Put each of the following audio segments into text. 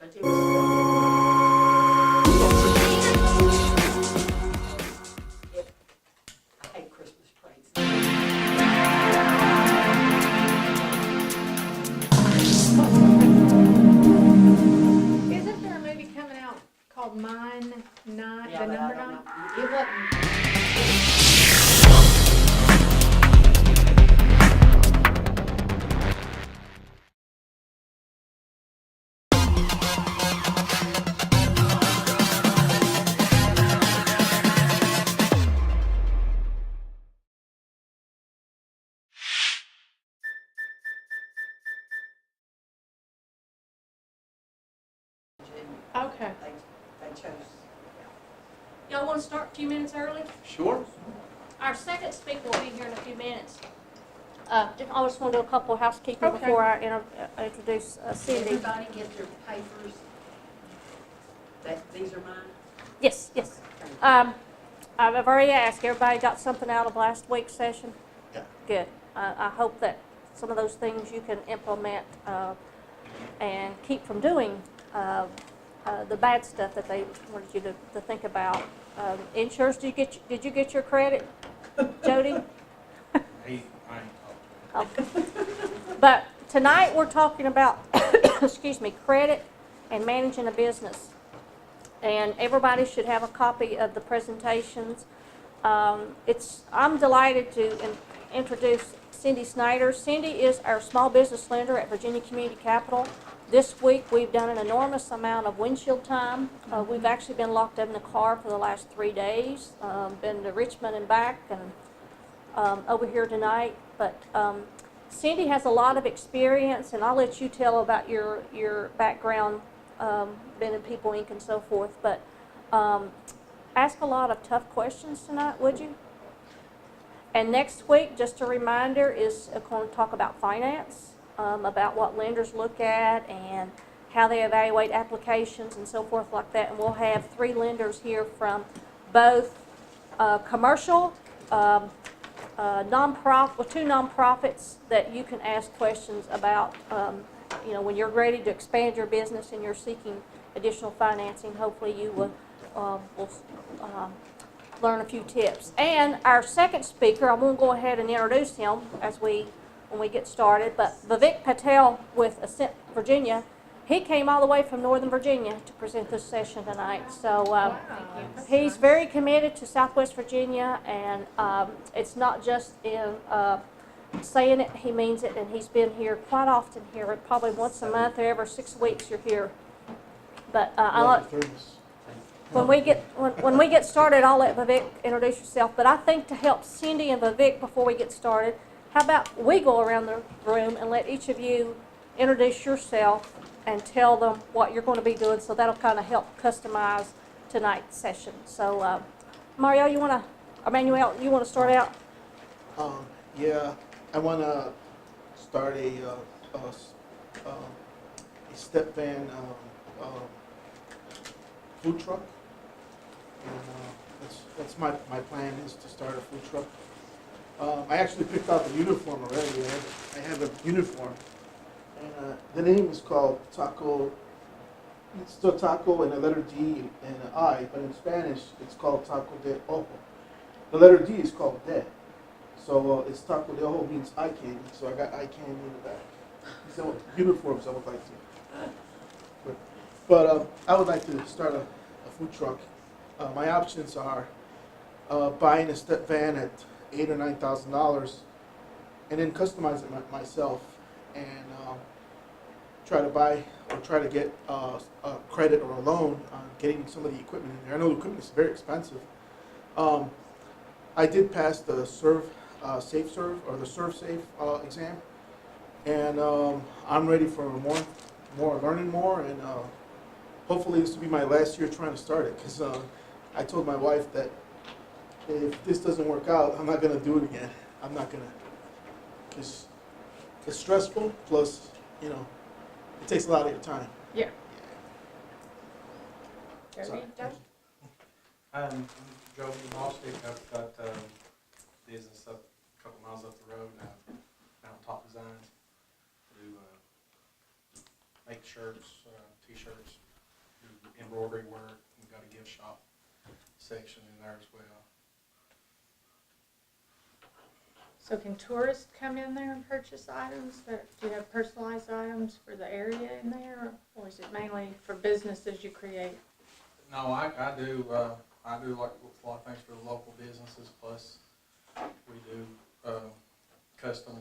But it was I hate Christmas parades. Isn't there a movie coming out called Nine, Yeah, the but number I don't 9? know. It wasn't. Okay. They chose. Y'all want to start a few minutes early? Sure. Our second speaker will be here in a few minutes. I just want to do a couple of housekeeping Okay. before I introduce Cindy. Everybody get their papers. These are mine? Yes, yes. Okay, thank you. I've already asked, everybody got something out of last week's session? Yeah. Good. I hope that some of those things you can implement and keep from doing the bad stuff that they wanted you to think about. Insurance, did you get your credit, Jody? I ain't talking. But tonight we're talking about, excuse me, credit and managing a business. And everybody should have a copy of the presentations. I'm delighted to introduce Cindy Snyder. Cindy is our small business lender at Virginia Community Capital. This week we've done an enormous amount of windshield time. We've actually been locked up in the car for the last 3 days. Been to Richmond and back, and over here tonight. But Cindy has a lot of experience, and I'll let you tell about your background, been in People Inc. and so forth. But ask a lot of tough questions tonight, would you? And next week, just a reminder, is going to talk about finance, about what lenders look at and how they evaluate applications and so forth like that. And we'll have 3 lenders here from both commercial, nonprofit, well, 2 nonprofits that you can ask questions about. When you're ready to expand your business and you're seeking additional financing, hopefully you will learn a few tips. And our second speaker, I'm going to go ahead and introduce him when we get started, but Vivek Patel with Ascent Virginia, he came all the way from Northern Virginia to present this session tonight. So he's very committed to Southwest Virginia, and it's not just in saying it, he means it, and he's been here quite often here, probably once a month or every 6 weeks you're here. But when we get started, I'll let Vivek introduce yourself. But I think to help Cindy and Vivek before we get started, how about we go around the room and let each of you introduce yourself and tell them what you're going to be doing, so that'll kind of help customize tonight's session. So, Mario, Emmanuel, you want to start out? Yeah, I want to start a step van food truck. And that's my plan, is to start a food truck. I actually picked out the uniform already. I have a uniform. And the name is called Taco. It's still Taco and a letter D and an I, but in Spanish it's called Taco de Ojo. The letter D is called De. So it's Taco de Ojo means eye candy. So I got eye candy in the back. These are uniforms I would like to. But I would like to start a food truck. My options are buying a step van at $8,000 or $9,000, and then customize it myself, and try to get a credit or a loan on getting some of the equipment in there. I know the equipment is very expensive. I did pass the Safe Serve or the Serve Safe exam, and I'm ready for learning more, and hopefully this will be my last year trying to start it, because I told my wife that if this doesn't work out, I'm not going to do it again. I'm not going to, because it's stressful, plus, it takes a lot of your time. Yeah. So, I'm Joe from Boston. I've got business up a couple miles up the road now. Mountaintop Designs. Do make shirts, t-shirts, do embroidery work. We've got a gift shop section in there as well. So can tourists come in there and purchase items? Do you have personalized items for the area in there, or is it mainly for businesses you create? No, I do like a lot of things for the local businesses, plus we do custom,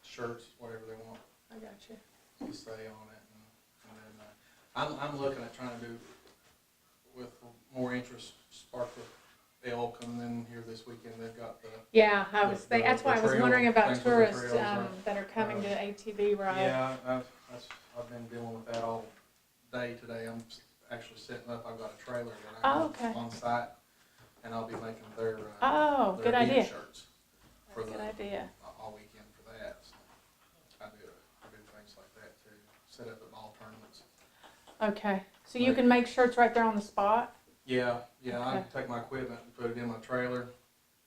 shirts, whatever they want I got you. to say on it. And then I'm looking at trying to do with more interest, spark the elk, and then here this weekend they've got the Yeah, The- that's why I was trail- wondering about things with the tourists trails, right. that are coming to ATV ride. yeah. I've been dealing with that all day today. I'm actually setting up. I've got a trailer that I Oh, have okay. on site, and I'll be making their Oh, their good event idea. shirts for Good the idea. all weekend for that. So I do things like that too. Set up at ball tournaments. Okay, so you Like- can make shirts right there on the spot? Yeah. I Okay. take my equipment and put it in my trailer,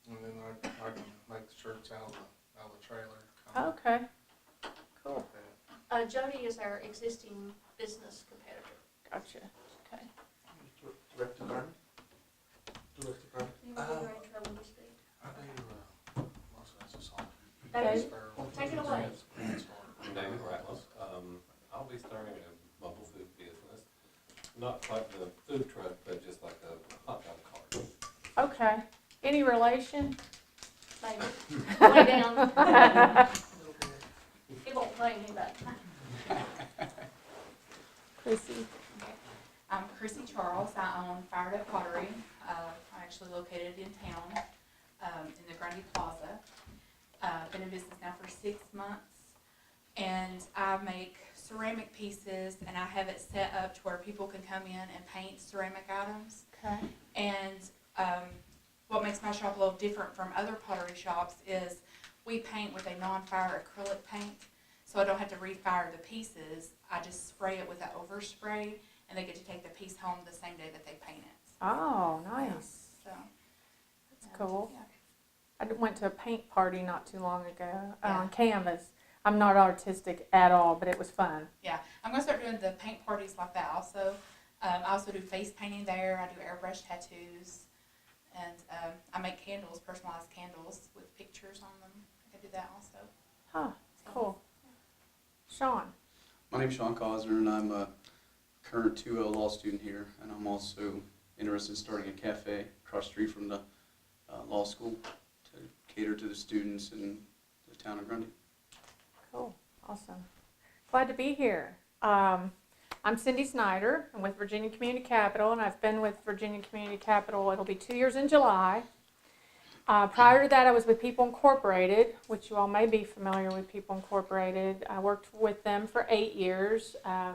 and then I can make the shirts out of the trailer. kinda Okay, cool, like that. Jody is our existing business competitor. gotcha, okay. Direct to garment? Direct to garment. You want to do your intro when you speak? I do most of that's just all. Dave, take it away. I'm David Ratliff. I'll be starting a mobile food business. Not like the food truck, but just like a hot dog cart. Okay, any relation? Maybe. Lay down. He won't blame me, but. Chrissy? I'm Chrissy Charles. I own Fired Up Pottery. I'm actually located in town, in the Grundy Plaza. Been in business now for 6 months, and I make ceramic pieces, and I have it set up to where people can come in and paint ceramic items. Okay. And what makes my shop a little different from other pottery shops is we paint with a non-fire acrylic paint, so I don't have to refire the pieces. I just spray it with an overspray, and they get to take the piece home the same day that they paint it. Oh, nice. So That's cool. yeah. I went to a paint party not too long ago Yeah. on canvas. I'm not artistic at all, but it was fun. Yeah, I'm gonna start doing the paint parties like that also. I also do face painting there. I do airbrush tattoos, and I make candles, personalized candles with pictures on them. I can do that also. Huh, So, cool. Sean? My name's Sean Cosner, and I'm a current 2L law student here, and I'm also interested in starting a cafe across the street from the law school to cater to the students in the town of Grundy. Cool, awesome. Glad to be here. I'm Cindy Snyder. I'm with Virginia Community Capital, and I've been with Virginia Community Capital, it'll be 2 years in July. Prior to that, I was with People Incorporated, which you all may be familiar with People Incorporated. I worked with them for 8 years. I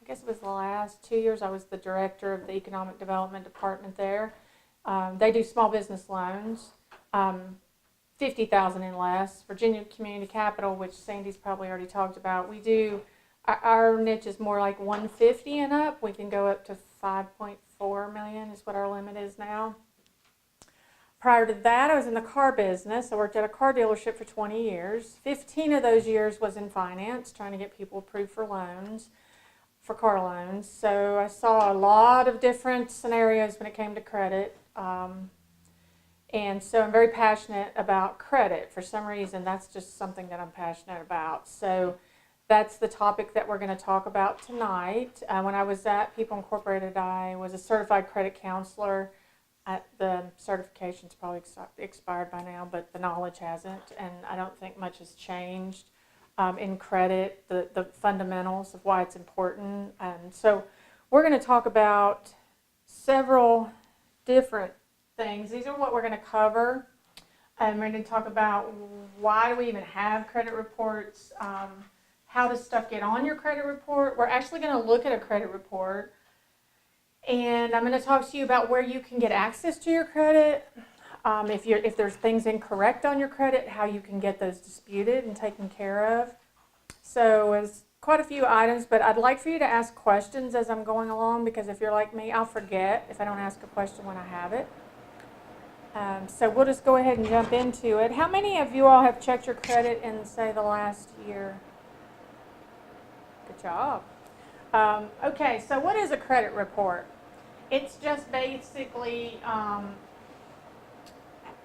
guess it was the last 2 years, I was the director of the Economic Development Department there. They do small business loans. 50,000 and less. Virginia Community Capital, which Sandy's probably already talked about, we do, our niche is more like 150 and up. We can go up to 5.4 million is what our limit is now. Prior to that, I was in the car business. I worked at a car dealership for 20 years. 15 of those years was in finance, trying to get people approved for loans, for car loans. So I saw a lot of different scenarios when it came to credit. And so I'm very passionate about credit. For some reason, that's just something that I'm passionate about. So that's the topic that we're going to talk about tonight. When I was at People Incorporated, I was a certified credit counselor. The certification's probably expired by now, but the knowledge hasn't. And I don't think much has changed in credit, the fundamentals of why it's important. And so we're going to talk about several different things. These are what we're going to cover. And we're going to talk about why do we even have credit reports, how does stuff get on your credit report. We're actually going to look at a credit report, and I'm going to talk to you about where you can get access to your credit, if there's things incorrect on your credit, how you can get those disputed and taken care of. So it's quite a few items, but I'd like for you to ask questions as I'm going along, because if you're like me, I'll forget if I don't ask a question when I have it. So we'll just go ahead and jump into it. How many of you all have checked your credit in, say, the last year? Good job. Okay, so what is a credit report? It's just basically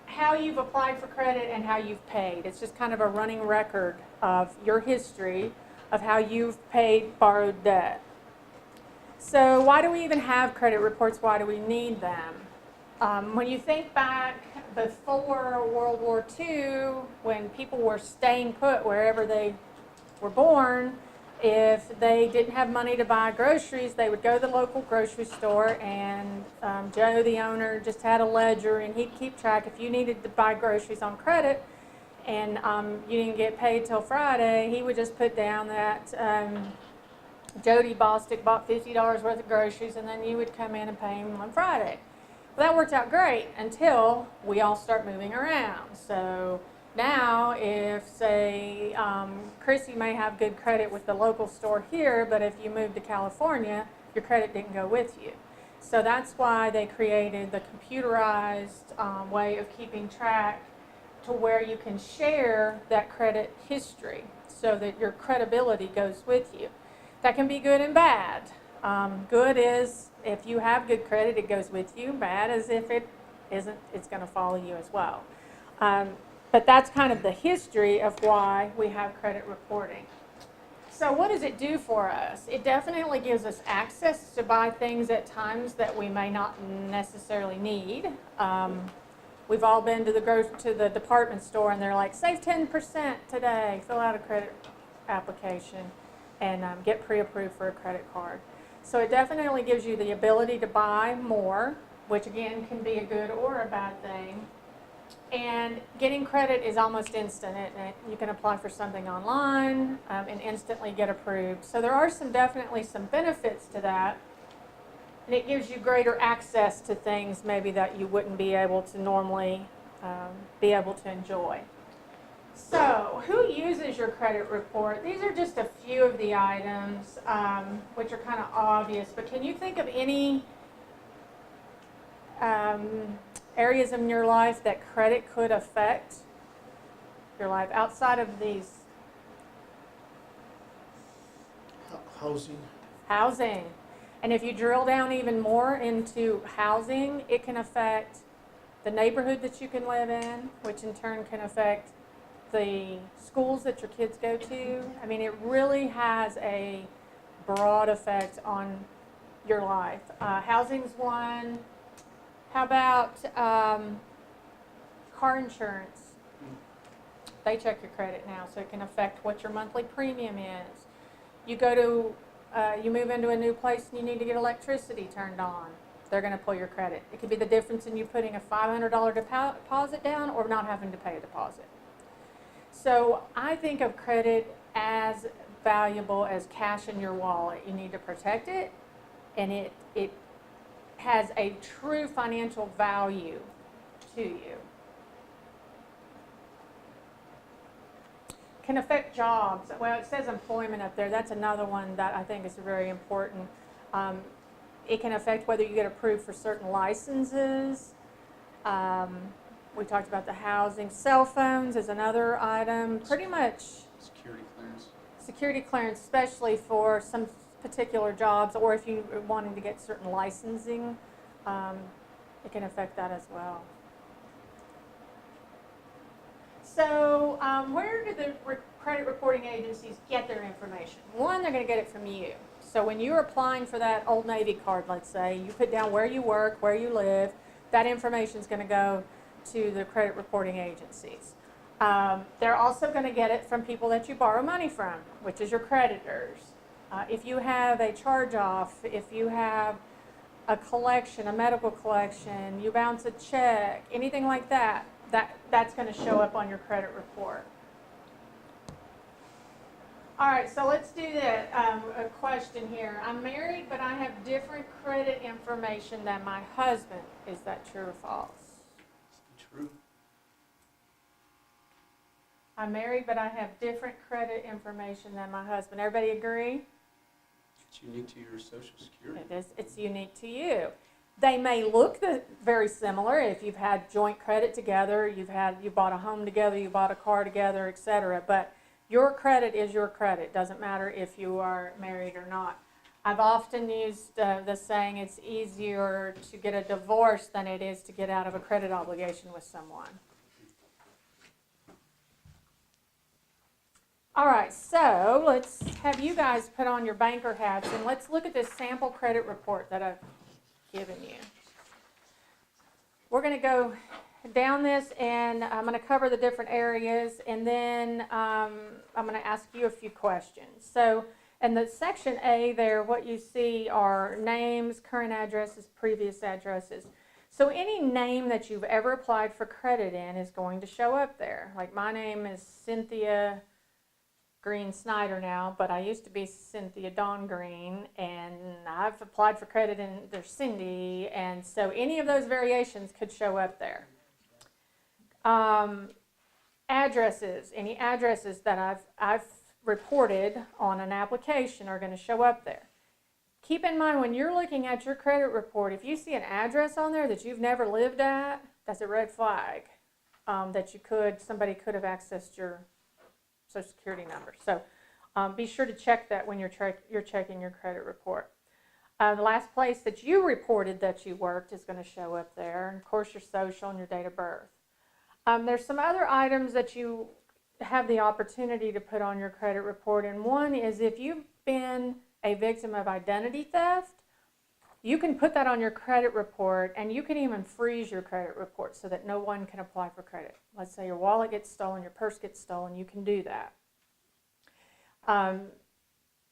how you've applied for credit and how you've paid. It's just kind of a running record of your history of how you've paid borrowed debt. So why do we even have credit reports? Why do we need them? When you think back before World War II, when people were staying put wherever they were born, if they didn't have money to buy groceries, they would go to the local grocery store, and Joe, the owner, just had a ledger, and he'd keep track. If you needed to buy groceries on credit and you didn't get paid till Friday, he would just put down that Jody Bostick bought $50 worth of groceries, and then you would come in and pay him on Friday. Well, that worked out great until we all start moving around. So now, if, say, Chrissy may have good credit with the local store here, but if you moved to California, your credit didn't go with you. So that's why they created the computerized way of keeping track to where you can share that credit history so that your credibility goes with you. That can be good and bad. Good is if you have good credit, it goes with you. Bad is if it isn't, it's going to follow you as well. But that's kind of the history of why we have credit reporting. So what does it do for us? It definitely gives us access to buy things at times that we may not necessarily need. We've all been to the department store, and they're like, save 10% today, fill out a credit application, and get pre-approved for a credit card. So it definitely gives you the ability to buy more, which again can be a good or a bad thing. And getting credit is almost instant. You can apply for something online and instantly get approved. So there are definitely some benefits to that. And it gives you greater access to things maybe that you wouldn't be able to normally be able to enjoy. So who uses your credit report? These are just a few of the items, which are kind of obvious. But can you think of any areas in your life that credit could affect your life outside of these? Housing. And if you drill down even more into housing, it can affect the neighborhood that you can live in, which in turn can affect the schools that your kids go to. I mean, it really has a broad effect on your life. Housing's one. How about car insurance? They check your credit now, so it can affect what your monthly premium is. You move into a new place and you need to get electricity turned on. They're going to pull your credit. It could be the difference in you putting a $500 deposit down or not having to pay a deposit. So I think of credit as valuable as cash in your wallet. You need to protect it, and it has a true financial value to you. Can affect jobs. Well, it says employment up there. That's another one that I think is very important. It can affect whether you get approved for certain licenses. We talked about the housing. Cell phones is another item. Pretty much Security clearance. security clearance, especially for some particular jobs, or if you are wanting to get certain licensing, it can affect that as well. So where do the credit reporting agencies get their information? One, they're going to get it from you. So when you're applying for that Old Navy card, let's say, you put down where you work, where you live, that information is going to go to the credit reporting agencies. They're also going to get it from people that you borrow money from, which is your creditors. If you have a charge-off, if you have a collection, a medical collection, you bounce a check, anything like that, that's going to show up on your credit report. All right, so let's do that. A question here. I'm married, but I have different credit information than my husband. Is that true or false? True. I'm married, but I have different credit information than my husband. Everybody agree? It's unique to your Social Security. It's unique to you. They may look very similar if you've had joint credit together, you bought a home together, you bought a car together, etc. But your credit is your credit. Doesn't matter if you are married or not. I've often used the saying, it's easier to get a divorce than it is to get out of a credit obligation with someone. All right, so let's have you guys put on your banker hats and let's look at this sample credit report that I've given you. We're going to go down this and I'm going to cover the different areas and then I'm going to ask you a few questions. So in the section A there, what you see are names, current addresses, previous addresses. So any name that you've ever applied for credit in is going to show up there. Like my name is Cynthia Green Snyder now, but I used to be Cynthia Dawn Green, and I've applied for credit and there's Cindy, and so any of those variations could show up there. Addresses, any addresses that I've reported on an application are going to show up there. Keep in mind when you're looking at your credit report, if you see an address on there that you've never lived at, that's a red flag that somebody could have accessed your Social Security number. So be sure to check that when you're checking your credit report. The last place that you reported that you worked is going to show up there. And of course, your social and your date of birth. There's some other items that you have the opportunity to put on your credit report. And one is if you've been a victim of identity theft, you can put that on your credit report and you can even freeze your credit report so that no one can apply for credit. Let's say your wallet gets stolen, your purse gets stolen, you can do that. And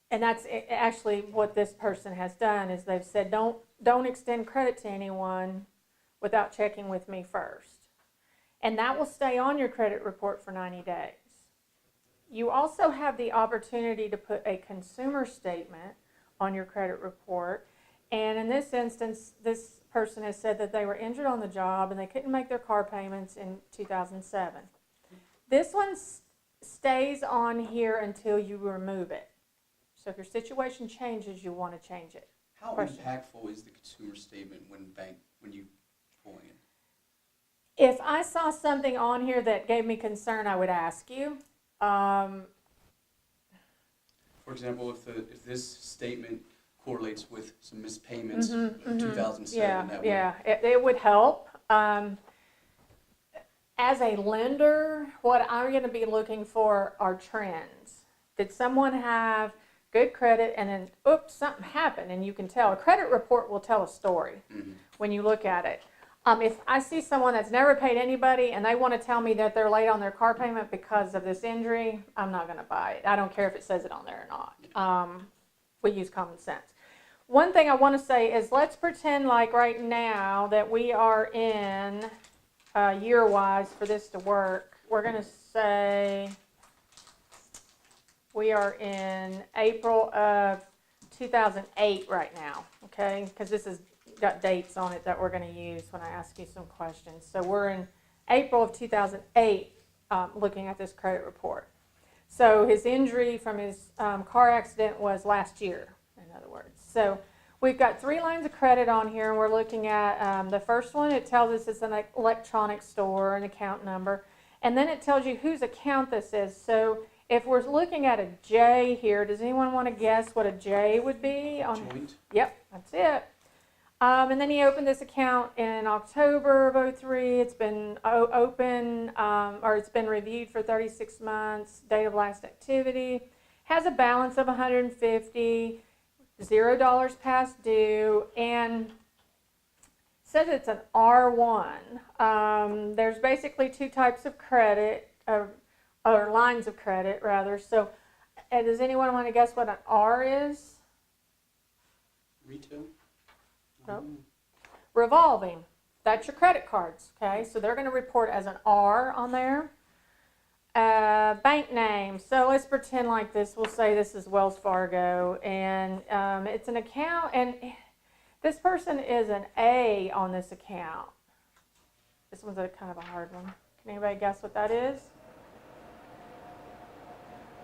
that's actually what this person has done is they've said don't extend credit to anyone without checking with me first. And that will stay on your credit report for 90 days. You also have the opportunity to put a consumer statement on your credit report. And in this instance, this person has said that they were injured on the job and they couldn't make their car payments in 2007. This one stays on here until you remove it. So if your situation changes, you want to change it. How Question. impactful is the consumer statement when you pull in? If I saw something on here that gave me concern, I would ask you. For example, if this statement correlates with some missed payments in 2007, that would... It would help. As a lender, what I'm going to be looking for are trends. Did someone have good credit and then, oops, something happened, and you can tell. A credit report will tell a story when you look at it. If I see someone that's never paid anybody and they want to tell me that they're late on their car payment because of this injury, I'm not going to buy it. I don't care if it says it on there or not. We use common sense. One thing I want to say is let's pretend like right now that we are in, year-wise, for this to work, we're going to say we are in April of 2008 right now, okay? Because this has got dates on it that we're going to use when I ask you some questions. So we're in April of 2008 looking at this credit report. So his injury from his car accident was last year, in other words. So we've got 3 lines of credit on here, and we're looking at the first one. It tells us it's an electronic store, an account number, and then it tells you whose account this is. So if we're looking at a J here, does anyone want to guess what a J would be? Joint? Yep, that's it. And then he opened this account in October of 2003. It's been open, or it's been reviewed for 36 months. Date of last activity. Has a balance of $150, $0 past due, and says it's an R1. There's basically 2 types of credit, or lines of credit, rather. So does anyone want to guess what an R is? Retail? Nope. Revolving. That's your credit cards, okay? So they're going to report as an R on there. Bank name. So let's pretend like this. We'll say this is Wells Fargo, and it's an account, and this person is an A on this account. This one's kind of a hard one. Can anybody guess what that is?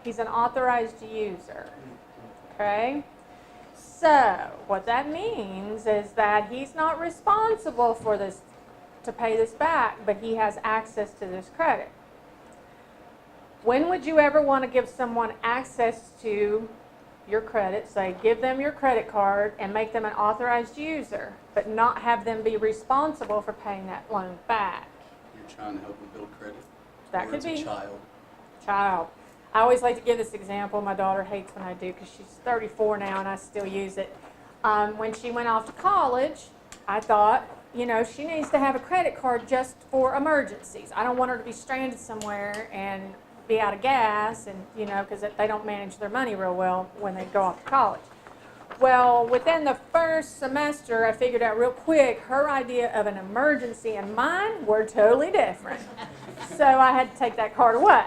He's an authorized user, okay? So what that means is that he's not responsible for this, to pay this back, but he has access to this credit. When would you ever want to give someone access to your credit? Say, give them your credit card and make them an authorized user, but not have them be responsible for paying that loan back. You're trying to help them build credit. That Or could it's be. a child. Child. I always like to give this example. My daughter hates when I do because she's 34 now and I still use it. When she went off to college, I thought, you know, she needs to have a credit card just for emergencies. I don't want her to be stranded somewhere and be out of gas, and you know, because they don't manage their money real well when they go off to college. Well, within the first semester, I figured out real quick her idea of an emergency and mine were totally different. So I had to take that card away.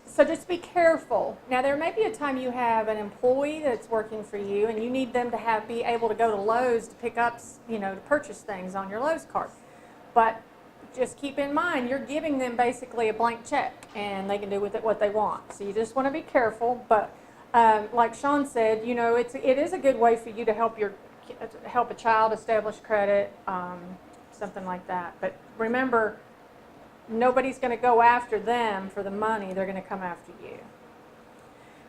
So just be careful. Now, there may be a time you have an employee that's working for you and you need them to be able to go to Lowe's to pick up, you know, to purchase things on your Lowe's card. But just keep in mind, you're giving them basically a blank check and they can do with it what they want. So you just want to be careful. But like Sean said, you know, it is a good way for you to help a child establish credit, something like that. But remember, nobody's going to go after them for the money. They're going to come after you.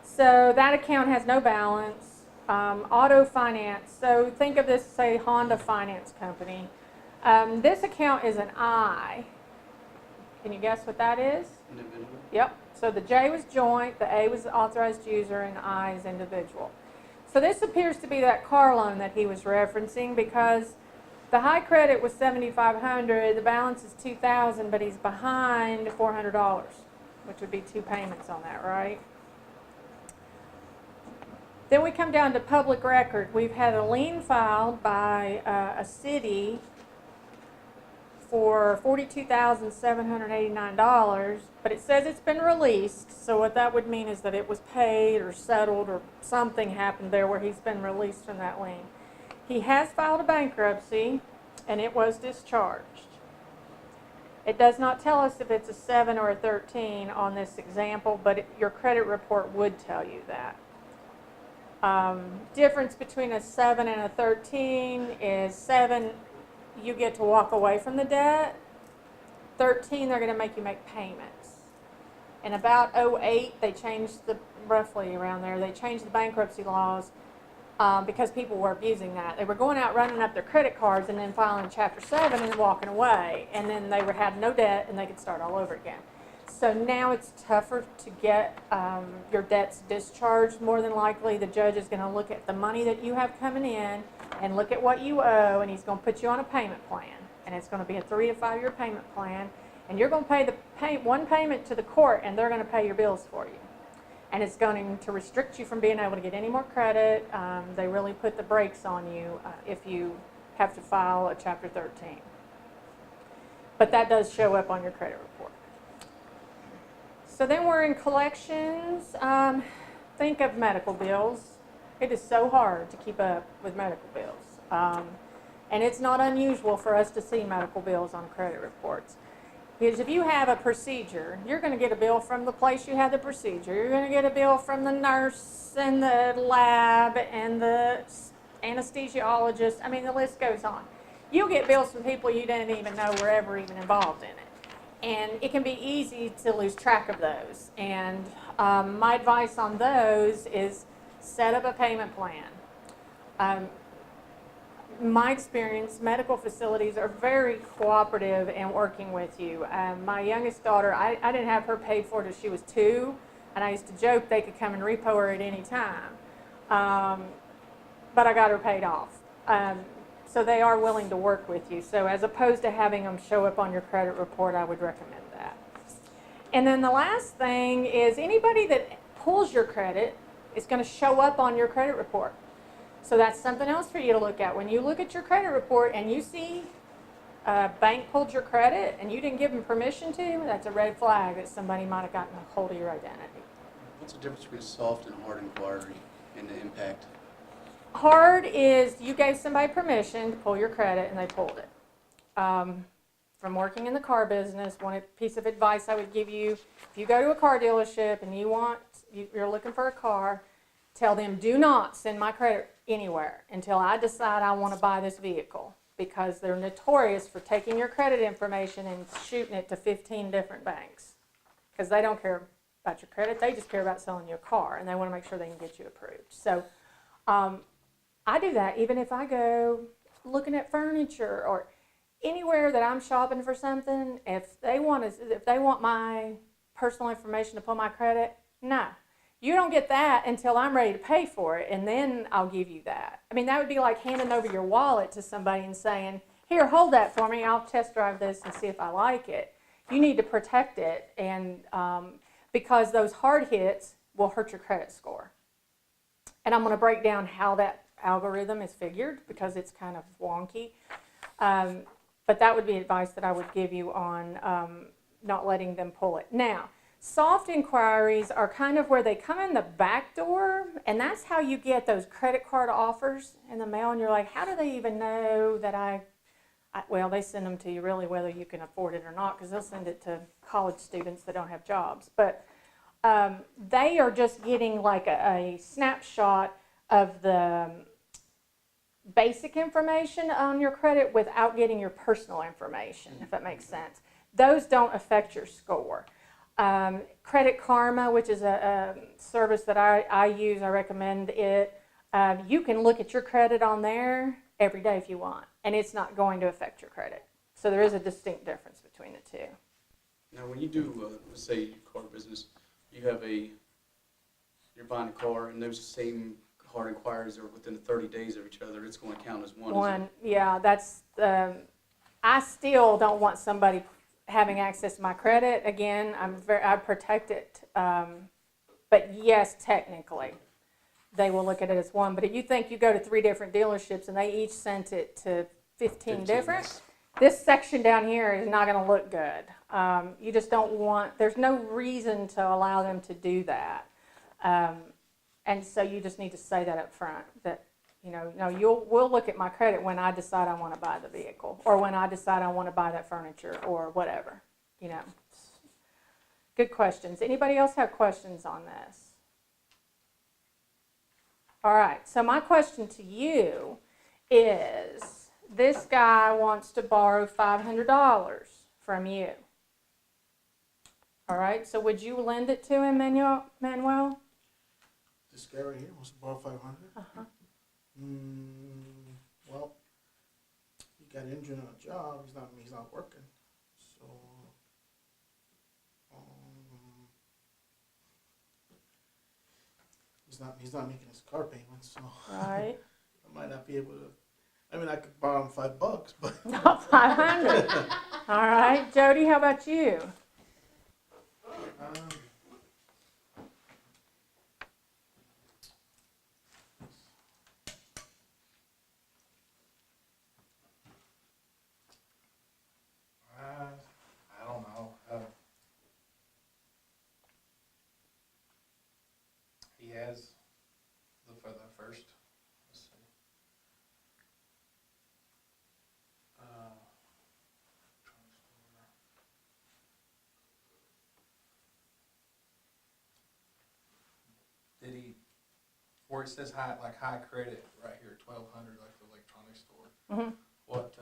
So that account has no balance. Auto finance. So think of this, say, Honda Finance Company. This account is an I. Can you guess what that is? Individual. Yep. So the J was joint, the A was the authorized user, and I is individual. So this appears to be that car loan that he was referencing because the high credit was $7,500, the balance is $2,000, but he's behind $400, which would be 2 payments on that, right? Then we come down to public record. We've had a lien filed by a city for $42,789, but it says it's been released. So what that would mean is that it was paid or settled or something happened there where he's been released from that lien. He has filed a bankruptcy, and it was discharged. It does not tell us if it's a 7 or a 13 on this example, but your credit report would tell you that. Difference between a 7 and a 13 is 7, you get to walk away from the debt. 13, they're going to make you make payments. In about 08, they changed roughly around there, they changed the bankruptcy laws because people were abusing that. They were going out running up their credit cards and then filing Chapter 7 and then walking away. And then they had no debt and they could start all over again. So now it's tougher to get your debts discharged. More than likely, the judge is going to look at the money that you have coming in and look at what you owe, and he's going to put you on a payment plan. And it's going to be a 3 to 5 year payment plan. And you're going to pay one payment to the court, and they're going to pay your bills for you. And it's going to restrict you from being able to get any more credit. They really put the brakes on you if you have to file a Chapter 13. But that does show up on your credit report. So then we're in collections. Think of medical bills. It is so hard to keep up with medical bills. And it's not unusual for us to see medical bills on credit reports. Because if you have a procedure, you're going to get a bill from the place you had the procedure. You're going to get a bill from the nurse and the lab and the anesthesiologist. I mean, the list goes on. You'll get bills from people you didn't even know were ever even involved in it. And it can be easy to lose track of those. And my advice on those is set up a payment plan. My experience, medical facilities are very cooperative in working with you. My youngest daughter, I didn't have her paid for till she was 2, and I used to joke they could come and repo her at any time. But I got her paid off. So they are willing to work with you. So as opposed to having them show up on your credit report, I would recommend that. And then the last thing is anybody that pulls your credit is going to show up on your credit report. So that's something else for you to look at. When you look at your credit report and you see a bank pulled your credit and you didn't give them permission to, that's a red flag that somebody might have gotten a hold of your identity. What's the difference between a soft and hard inquiry and the impact? Hard is you gave somebody permission to pull your credit and they pulled it. From working in the car business, one piece of advice I would give you, if you go to a car dealership and you're looking for a car, tell them, do not send my credit anywhere until I decide I want to buy this vehicle, because they're notorious for taking your credit information and shooting it to 15 different banks, because they don't care about your credit, they just care about selling you a car, and they want to make sure they can get you approved. So I do that even if I go looking at furniture or anywhere that I'm shopping for something. If they want my personal information to pull my credit, no. You don't get that until I'm ready to pay for it, and then I'll give you that. I mean, that would be like handing over your wallet to somebody and saying, here, hold that for me, I'll test drive this and see if I like it. You need to protect it, and because those hard hits will hurt your credit score. And I'm going to break down how that algorithm is figured, because it's kind of wonky. But that would be advice that I would give you on not letting them pull it. Now, soft inquiries are kind of where they come in the back door, and that's how you get those credit card offers in the mail, and you're like, how do they even know that well, they send them to you really whether you can afford it or not, because they'll send it to college students that don't have jobs. But they are just getting like a snapshot of the basic information on your credit without getting your personal information, if that makes sense. Those don't affect your score. Credit Karma, which is a service that I use, I recommend it. You can look at your credit on there every day if you want, and it's not going to affect your credit. So there is a distinct difference between the two. Now, when you do, let's say, car business, you're buying a car, and those same hard inquiries are within 30 days of each other, it's going to count as one. Yeah, that's, I still don't want somebody having access to my credit. Again, I protect it. But yes, technically, they will look at it as one. But if you think you go to 3 different dealerships and they each sent it to 15 different, this section down here is not going to look good. You just don't want, there's no reason to allow them to do that. And so you just need to say that up front, that, we'll look at my credit when I decide I want to buy the vehicle, or when I decide I want to buy that furniture, or whatever, Good questions. Anybody else have questions on this? All right, so my question to you is, this guy wants to borrow $500 from you. All right, so would you lend it to him, Manuel? This guy right here wants to borrow 500. Uh-huh. Well, he got injured on a job. He's not working. So, he's not making his car payments. So, Right. I might not be able to. I mean, I could borrow him $5, but Not 500. All right, Jody, how about you? I don't know. He has for the first. Let's see. Did he? Where it says high credit right here, 1,200, like the electronics store. Mm-hmm. What?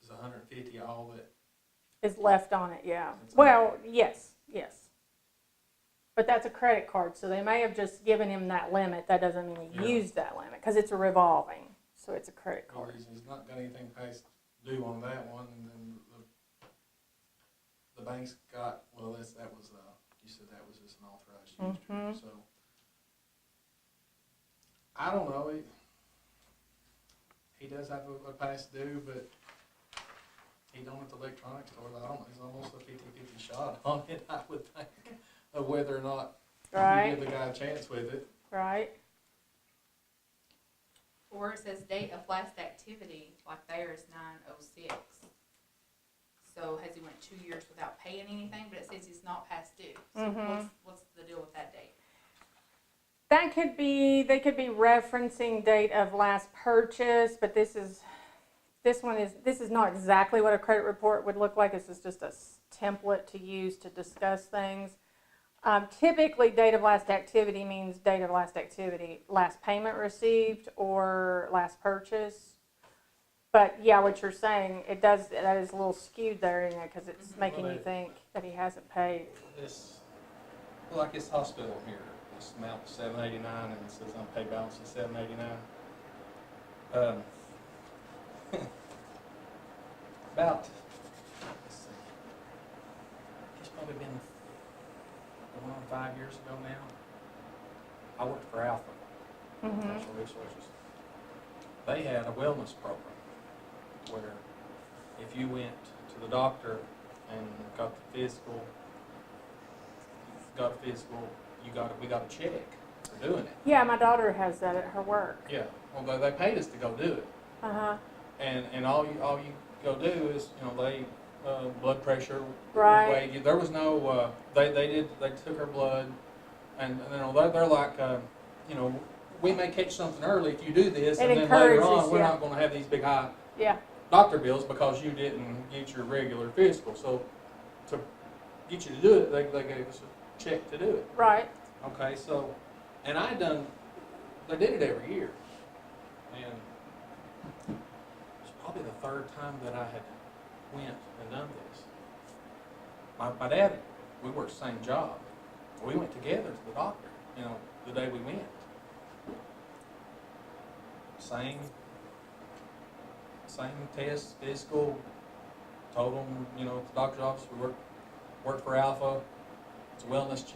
Is 150 all that? Is left on it, yeah. Well, yes. But that's a credit card, so they may have just given him that limit. That doesn't mean he used that limit, because it's a revolving, so it's a credit card. He's not got anything past due on that one, and then the bank's got, well, you said that was just an authorized user, Mm-hmm. so. I don't know, he does have a past due, but he don't at the electronics store. I don't know, it's almost a 50-50 shot on it, I would think, of whether or not you give the guy a chance with it. Right. Or it says date of last activity, like there is 9/06. So has he went 2 years without paying anything, but it says he's not past due. So what's the deal with that date? That could be, they could be referencing date of last purchase, but this is not exactly what a credit report would look like. This is just a template to use to discuss things. Typically, date of last activity means date of last activity, last payment received or last purchase. But yeah, what you're saying, that is a little skewed there, isn't it? Because it's making you think that he hasn't paid. This, like this hospital here, this amount is $789 and it says unpaid balance is $789. About, let's see, it's probably been going on 5 years ago now. I worked for Alpha Natural Resources. They had a wellness program where if you went to the doctor and got the physical, we got a check for doing it. Yeah, my daughter has that at her work. Yeah, well, they paid us to go do it. Uh-huh. And all you go do is, they, blood pressure, Right. weighed you. There was no, they took her blood, and they're like, we may catch something early if you do this, It and then later encourages, on, we're yeah. not gonna have these big high Yeah. doctor bills because you didn't get your regular physical. So to get you to do it, they gave us a check to do it. Right. Okay, so, and they did it every year. And it's probably the third time that I had went and done this. My dad, we worked the same job. We went together to the doctor, the day we went. Same test, physical, told them, at the doctor's office, we work for Alpha. It's a wellness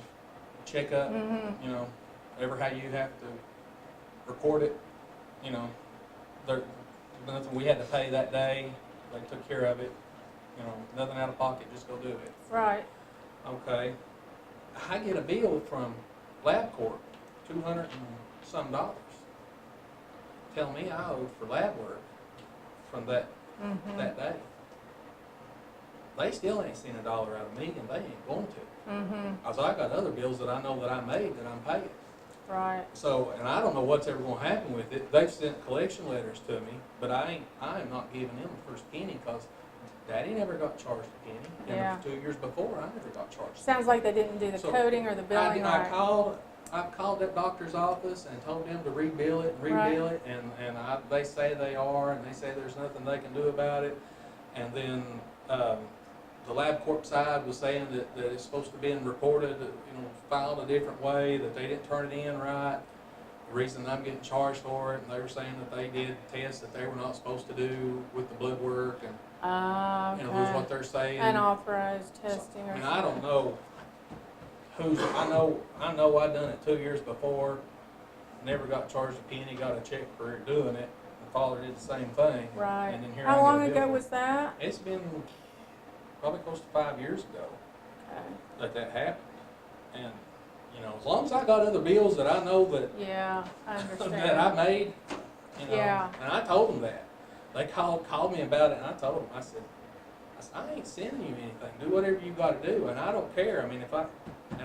checkup, ever how you have to report it, there nothing we had to pay that day. They took care of it, nothing out of pocket, just go do it. Right. Okay. I get a bill from LabCorp, $200 and some. Tell me I owed for lab work from that day. They still ain't seen $1 out of me, and they ain't going to. Cause I got other bills that I know that I made that I'm paying. Right. So, and I don't know what's ever going to happen with it. They've sent collection letters to me, but I am not giving them the first penny because Daddy never got charged a penny. And Yeah. the 2 years before, I never got charged. Sounds like they didn't do the So, coding or the billing I right. called that doctor's office and told them to rebill it, and they say they are, and they say there's nothing they can do about it. And then the LabCorp side was saying that it's supposed to be reported, filed a different way, that they didn't turn it in right. The reason I'm getting charged for it, and they were saying that they did tests that they were not supposed to do with the blood work, and was what they're saying. Unauthorized testing or I mean, something. I don't know I know I done it 2 years before, never got charged a penny, got a check for doing it. My father did the same thing. Right. And then here How I long get a ago bill. was that? It's been probably close to 5 years ago Okay. that happened. And, as long as I got other bills that I know that, Yeah, I understand. that I made, Yeah. and I told them that. They called me about it, and I told them, I said, I ain't sending you anything. Do whatever you got to do, and I don't care. I mean,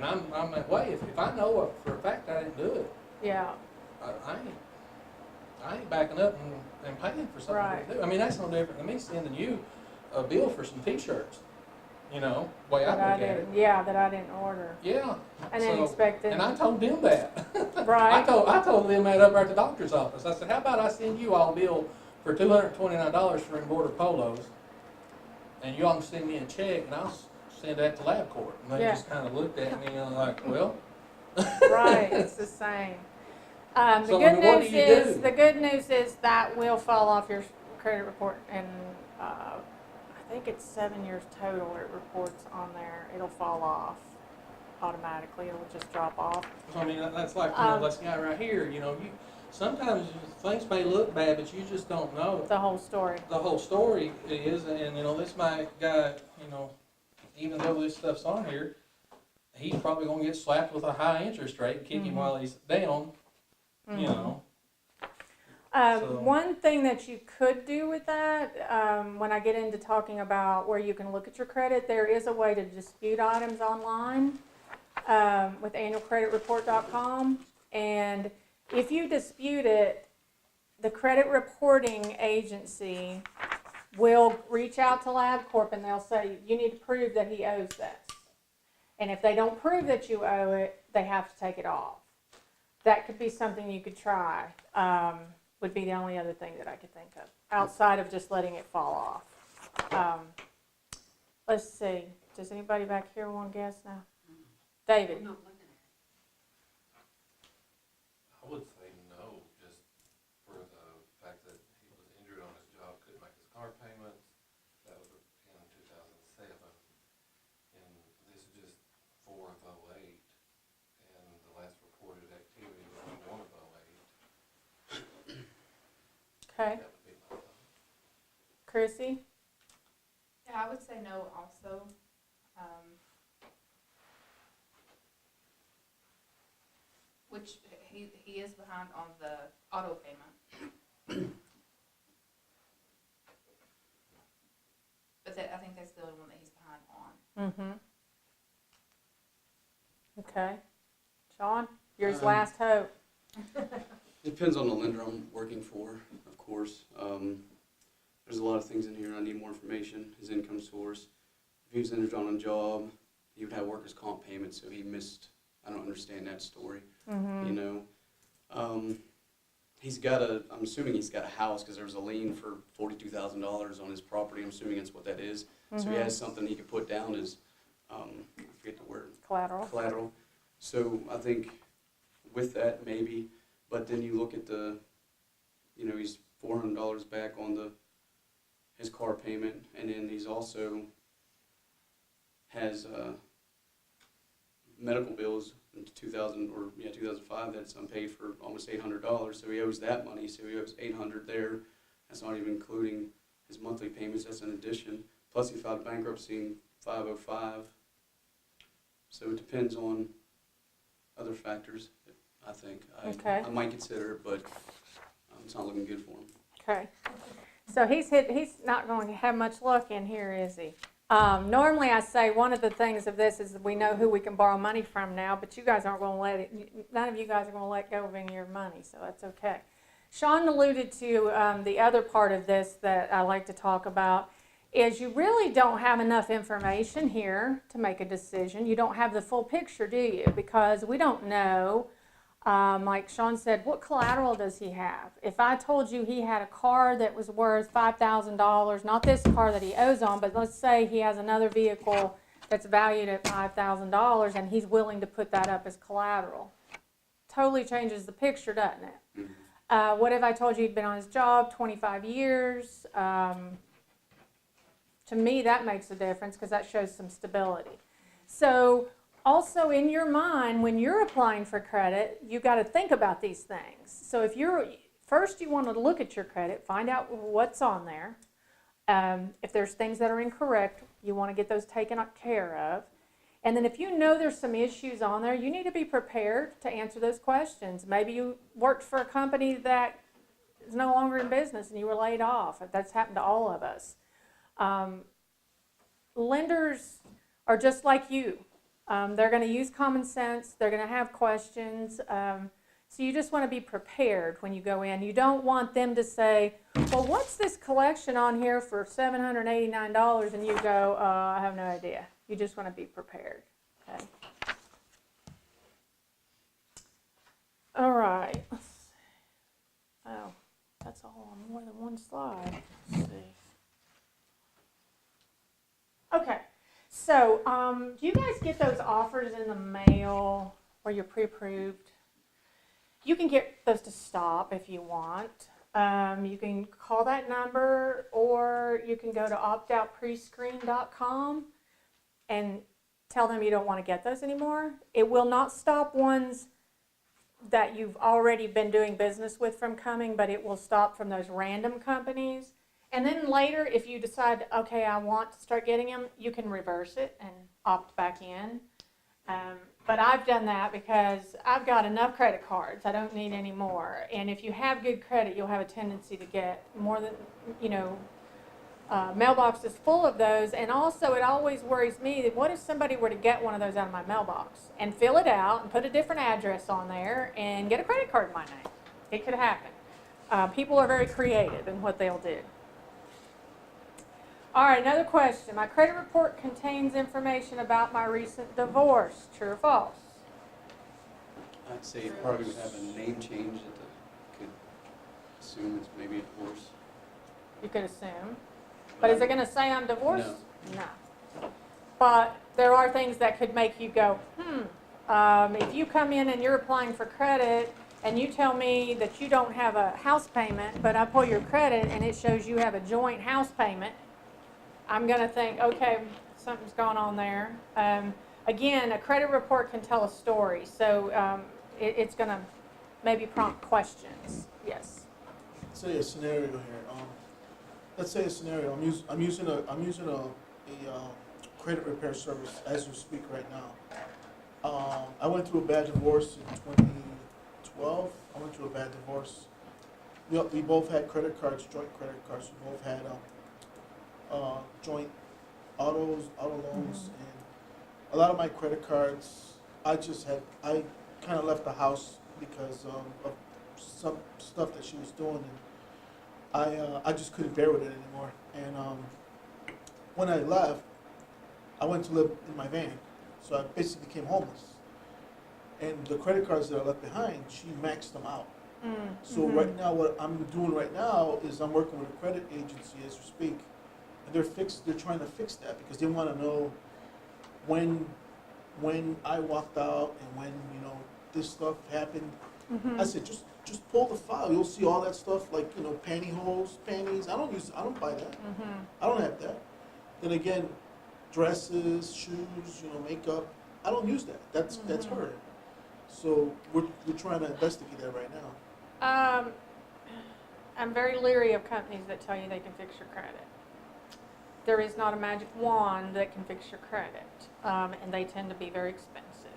I'm that way. If I know for a fact I didn't do it, Yeah. I ain't backing up and paying for something Right. to do. I mean, that's no different than me sending you a bill for some T-shirts. Way I look at it. Yeah, that I didn't order. Yeah. I didn't expect it. And I told them that. Right. I told them that over at the doctor's office. I said, how about I send you all a bill for $229 for border polos, and you all can send me a check, and I'll send that to LabCorp. And they Yeah. just kind of looked at me and I'm like, well. Right, it's the same. The So, good I mean, what news do you is, do? the good news is that will fall off your credit report, and I think it's 7 years total it reports on there. It'll fall off automatically. It'll just drop off. So, I mean, that's like, this guy right here, sometimes things may look bad, but you just don't know The whole story. the whole story is, and, this my guy, even though this stuff's on here, he's probably gonna get slapped with a high interest rate, kick him while he's down, So- One thing that you could do with that, when I get into talking about where you can look at your credit, there is a way to dispute items online with annualcreditreport.com. And if you dispute it, the credit reporting agency will reach out to LabCorp and they'll say, you need to prove that he owes this. And if they don't prove that you owe it, they have to take it off. That could be something you could try, would be the only other thing that I could think of, outside of just letting it fall off. Let's see, does anybody back here want to guess now? David? I'm not looking at I would say no, just for the fact that he was injured on his job, couldn't make his car payments. That was in 2007. And this is just 4 of 08. And the last reported activity was in 1 of 08. Okay, That would be my thought. Chrissy? Yeah, I would say no also. Which he is behind on the auto payment. But I think that's the only one that he's behind on. Okay. Sean, yours Um, last hope. Depends on the lender I'm working for, of course. There's a lot of things in here. I need more information. His income source. If he was injured on a job, he would have workers' comp payments, so he missed. I don't understand that story. You know, he's got I'm assuming he's got a house because there was a lien for $42,000 on his property. I'm assuming that's what that is. So he has something he could put down as, I forget the word, Collateral. So I think with that maybe, but then you look at he's $400 back on his car payment, and then he's also has medical bills in 2005 that's unpaid for almost $800. So he owes that money. So he owes $800 there. That's not even including his monthly payments. That's an addition. Plus he filed bankruptcy in 505. So it depends on other factors. I think I might consider it, but it's not looking good for him. Okay. So he's not going to have much luck in here, is he? Normally I say one of the things of this is that we know who we can borrow money from now, but you guys aren't going to none of you guys are going to let go of any of your money, so that's okay. Sean alluded to the other part of this that I like to talk about is you really don't have enough information here to make a decision. You don't have the full picture, do you? Because we don't know. Like Sean said, what collateral does he have? If I told you he had a car that was worth $5,000, not this car that he owes on, but let's say he has another vehicle that's valued at $5,000 and he's willing to put that up as collateral. Totally changes the picture, doesn't it? What if I told you he'd been on his job 25 years? To me, that makes a difference because that shows some stability. So also in your mind, when you're applying for credit, you got to think about these things. So if first you want to look at your credit, find out what's on there. If there's things that are incorrect, you want to get those taken care of. And then if you know there's some issues on there, you need to be prepared to answer those questions. Maybe you worked for a company that is no longer in business and you were laid off. That's happened to all of us. Lenders are just like you. They're going to use common sense. They're going to have questions. So you just want to be prepared when you go in. You don't want them to say, well, what's this collection on here for $789? And you go, I have no idea. You just want to be prepared. Okay. All right. Let's see. Oh, that's all on more than one slide. Let's see. Okay. So, do you guys get those offers in the mail where you're pre-approved? You can get those to stop if you want. You can call that number, or you can go to optoutprescreen.com and tell them you don't want to get those anymore. It will not stop ones that you've already been doing business with from coming, but it will stop from those random companies. And then later, if you decide, okay, I want to start getting them, you can reverse it and opt back in. But I've done that because I've got enough credit cards. I don't need any more. And if you have good credit, you'll have a tendency to get more than, mailboxes full of those. And also, it always worries me that what if somebody were to get one of those out of my mailbox and fill it out and put a different address on there and get a credit card in my name? It could happen. People are very creative in what they'll do. All right, another question. My credit report contains information about my recent divorce. True or false? I'd say it probably would have a name change that could assume it's maybe a divorce. You could assume. But is it going to say I'm divorced? No. No. But there are things that could make you go, if you come in and you're applying for credit and you tell me that you don't have a house payment, but I pull your credit and it shows you have a joint house payment, I'm going to think, okay, something's going on there. Again, a credit report can tell a story, so it's going to maybe prompt questions. Yes. Say a scenario here. Let's say a scenario. I'm using a credit repair service as we speak right now. I went through a bad divorce in 2012. I went through a bad divorce. We both had credit cards, joint credit cards. We both had joint auto loans, and a lot of my credit cards, I kind of left the house because of some stuff that she was doing, and I just couldn't bear with it anymore. And when I left, I went to live in my van, so I basically became homeless. And the credit cards that I left behind, she maxed them out. So right now, what I'm doing right now is I'm working with a credit agency as we speak, and they're trying to fix that because they want to know when I walked out and when this stuff happened. I said just pull the file. You'll see all that stuff like pantyhose, panties. I don't buy that. I don't have that. Then again, dresses, shoes, makeup. I don't use that. That's her. So we're trying to investigate that right now. I'm very leery of companies that tell you they can fix your credit. There is not a magic wand that can fix your credit, and they tend to be very expensive.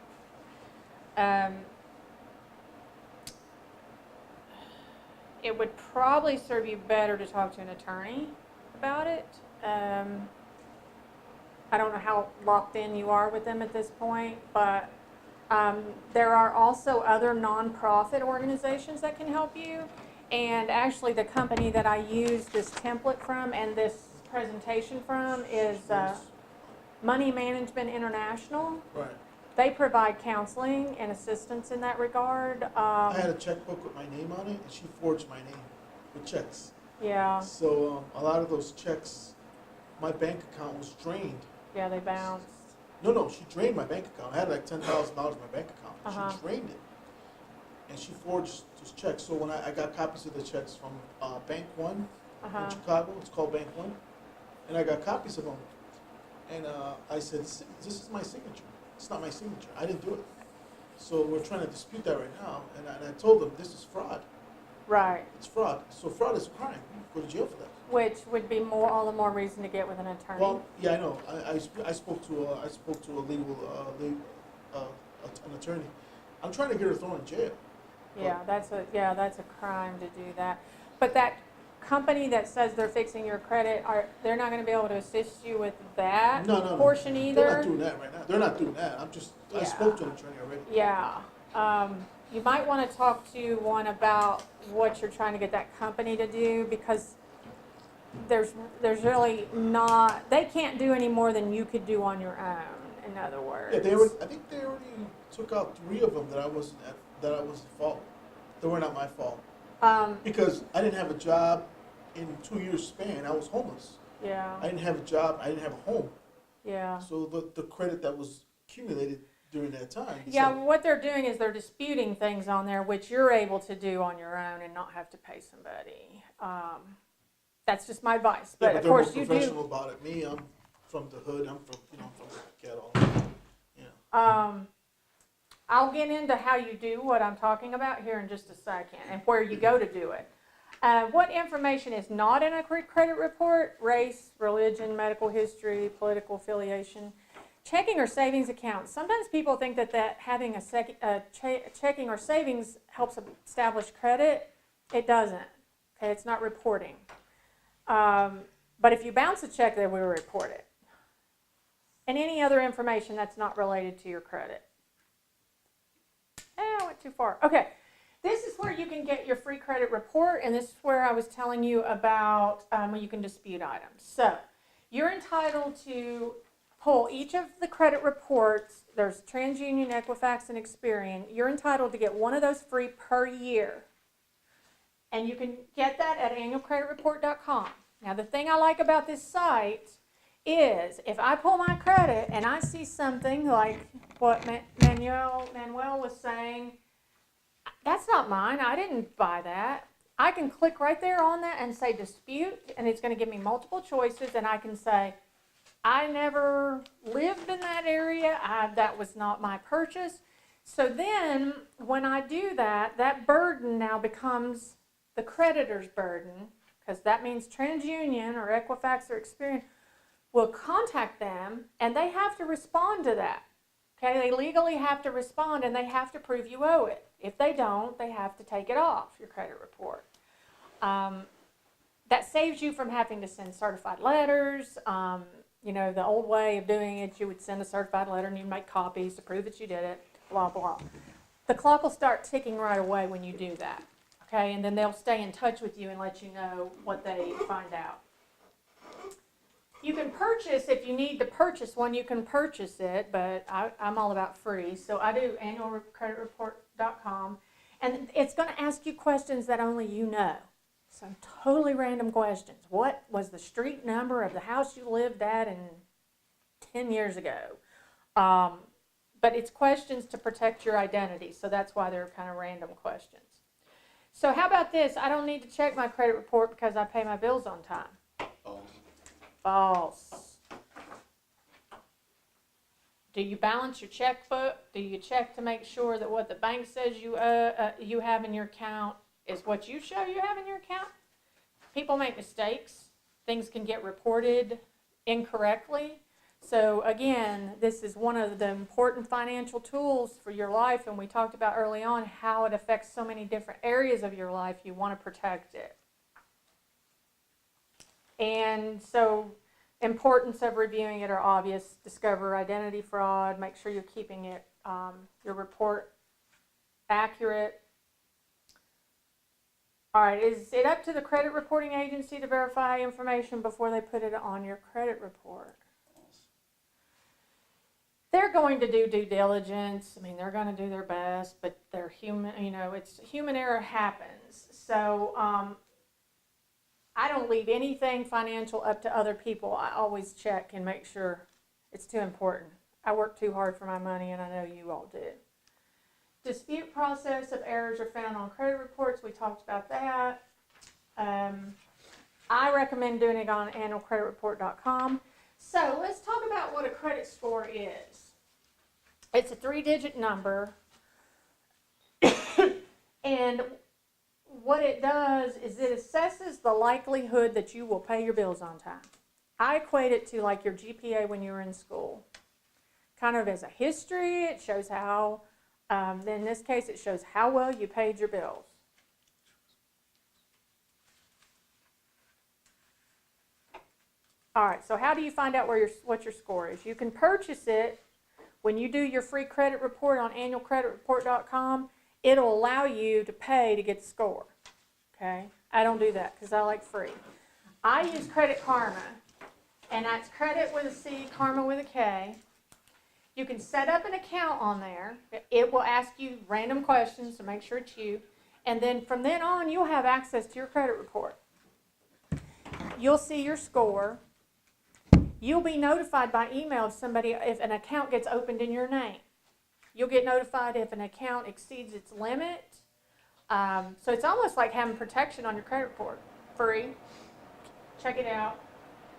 It would probably serve you better to talk to an attorney about it. I don't know how locked in you are with them at this point, but there are also other nonprofit organizations that can help you. And actually, the company that I use this template from and this presentation from is Money Management International. Right. They provide counseling and assistance in that regard. I had a checkbook with my name on it, and she forged my name with checks. Yeah. So a lot of those checks, my bank account was drained. Yeah, they bounce. No, she drained my bank account. I had like $10,000 in my bank account. Uh-huh. She drained it, and she forged those checks. So when I got copies of the checks from Bank One in Chicago, it's called Bank One, and I got copies of them. And I said, this is my signature. It's not my signature. I didn't do it. So we're trying to dispute that right now. And I told them, this is fraud. Right. It's fraud. So fraud is a crime. You go to jail for that. Which would be all the more reason to get with an attorney. Well, yeah, I know. I spoke to a legal an attorney. I'm trying to get her thrown in jail. Yeah, that's a crime to do that. But that company that says they're fixing your credit, they're not going to be able to assist you with that portion either? They're not doing that right now. They're not doing that. I spoke to an attorney already. Yeah. You might want to talk to one about what you're trying to get that company to do, because there's really not, they can't do any more than you could do on your own, in other words. Yeah, I think they already took out 3 of them that I was at fault. They were not my fault. Because I didn't have a job in 2 years span. I was homeless. Yeah. I didn't have a job. I didn't have a home. Yeah. So the credit that was accumulated during that time. Yeah, what they're doing is they're disputing things on there which you're able to do on your own and not have to pay somebody. That's just my advice. But of course you do. They're more professional about it. Me, I'm from the hood. I'm from the ghetto. Yeah. I'll get into how you do what I'm talking about here in just a second, and where you go to do it. What information is not in a credit report? Race, religion, medical history, political affiliation. Checking or savings accounts. Sometimes people think that having a checking or savings helps establish credit. It doesn't. Okay, it's not reporting. But if you bounce a check, they will report it. And any other information that's not related to your credit. I went too far. Okay, this is where you can get your free credit report, and this is where I was telling you about when you can dispute items. So You're entitled to pull each of the credit reports. There's TransUnion, Equifax, and Experian. You're entitled to get one of those free per year. And you can get that at annualcreditreport.com. Now, the thing I like about this site is if I pull my credit and I see something like what Manuel was saying, that's not mine. I didn't buy that. I can click right there on that and say dispute, and it's going to give me multiple choices, and I can say, I never lived in that area. That was not my purchase. So then when I do that, that burden now becomes the creditor's burden, because that means TransUnion or Equifax or Experian will contact them, and they have to respond to that. Okay, they legally have to respond, and they have to prove you owe it. If they don't, they have to take it off your credit report. That saves you from having to send certified letters. You know, the old way of doing it, you would send a certified letter and you'd make copies to prove that you did it, blah, blah. The clock will start ticking right away when you do that. Okay, and then they'll stay in touch with you and let you know what they find out. You can purchase, if you need to purchase one, you can purchase it, but I'm all about free. So I do annualcreditreport.com, and it's going to ask you questions that only you know. Some totally random questions. What was the street number of the house you lived at 10 years ago? But it's questions to protect your identity, so that's why they're kind of random questions. So how about this? I don't need to check my credit report because I pay my bills on time. False. Do you balance your checkbook? Do you check to make sure that what the bank says you have in your account is what you show you have in your account? People make mistakes. Things can get reported incorrectly. So again, this is one of the important financial tools for your life, and we talked about early on how it affects so many different areas of your life. You want to protect it. And so importance of reviewing it are obvious. Discover identity fraud. Make sure you're keeping it, your report accurate. All right, is it up to the credit reporting agency to verify information before they put it on your credit report? They're going to do due diligence. I mean, they're going to do their best, but they're human, you know, it's human error happens. So I don't leave anything financial up to other people. I always check and make sure. It's too important. I work too hard for my money, and I know you all do. Dispute process if errors are found on credit reports. We talked about that. I recommend doing it on annualcreditreport.com. So let's talk about what a credit score is. It's a 3-digit number, and what it does is it assesses the likelihood that you will pay your bills on time. I equate it to like your GPA when you were in school. Kind of as a history, it shows how, in this case, it shows how well you paid your bills. All right, so how do you find out what your score is? You can purchase it when you do your free credit report on annualcreditreport.com. It'll allow you to pay to get the score. Okay, I don't do that because I like free. I use Credit Karma, and that's credit with a C, karma with a K. You can set up an account on there. It will ask you random questions to make sure it's you, and then from then on, you'll have access to your credit report. You'll see your score. You'll be notified by email if an account gets opened in your name. You'll get notified if an account exceeds its limit. So it's almost like having protection on your credit report. Free. Check it out.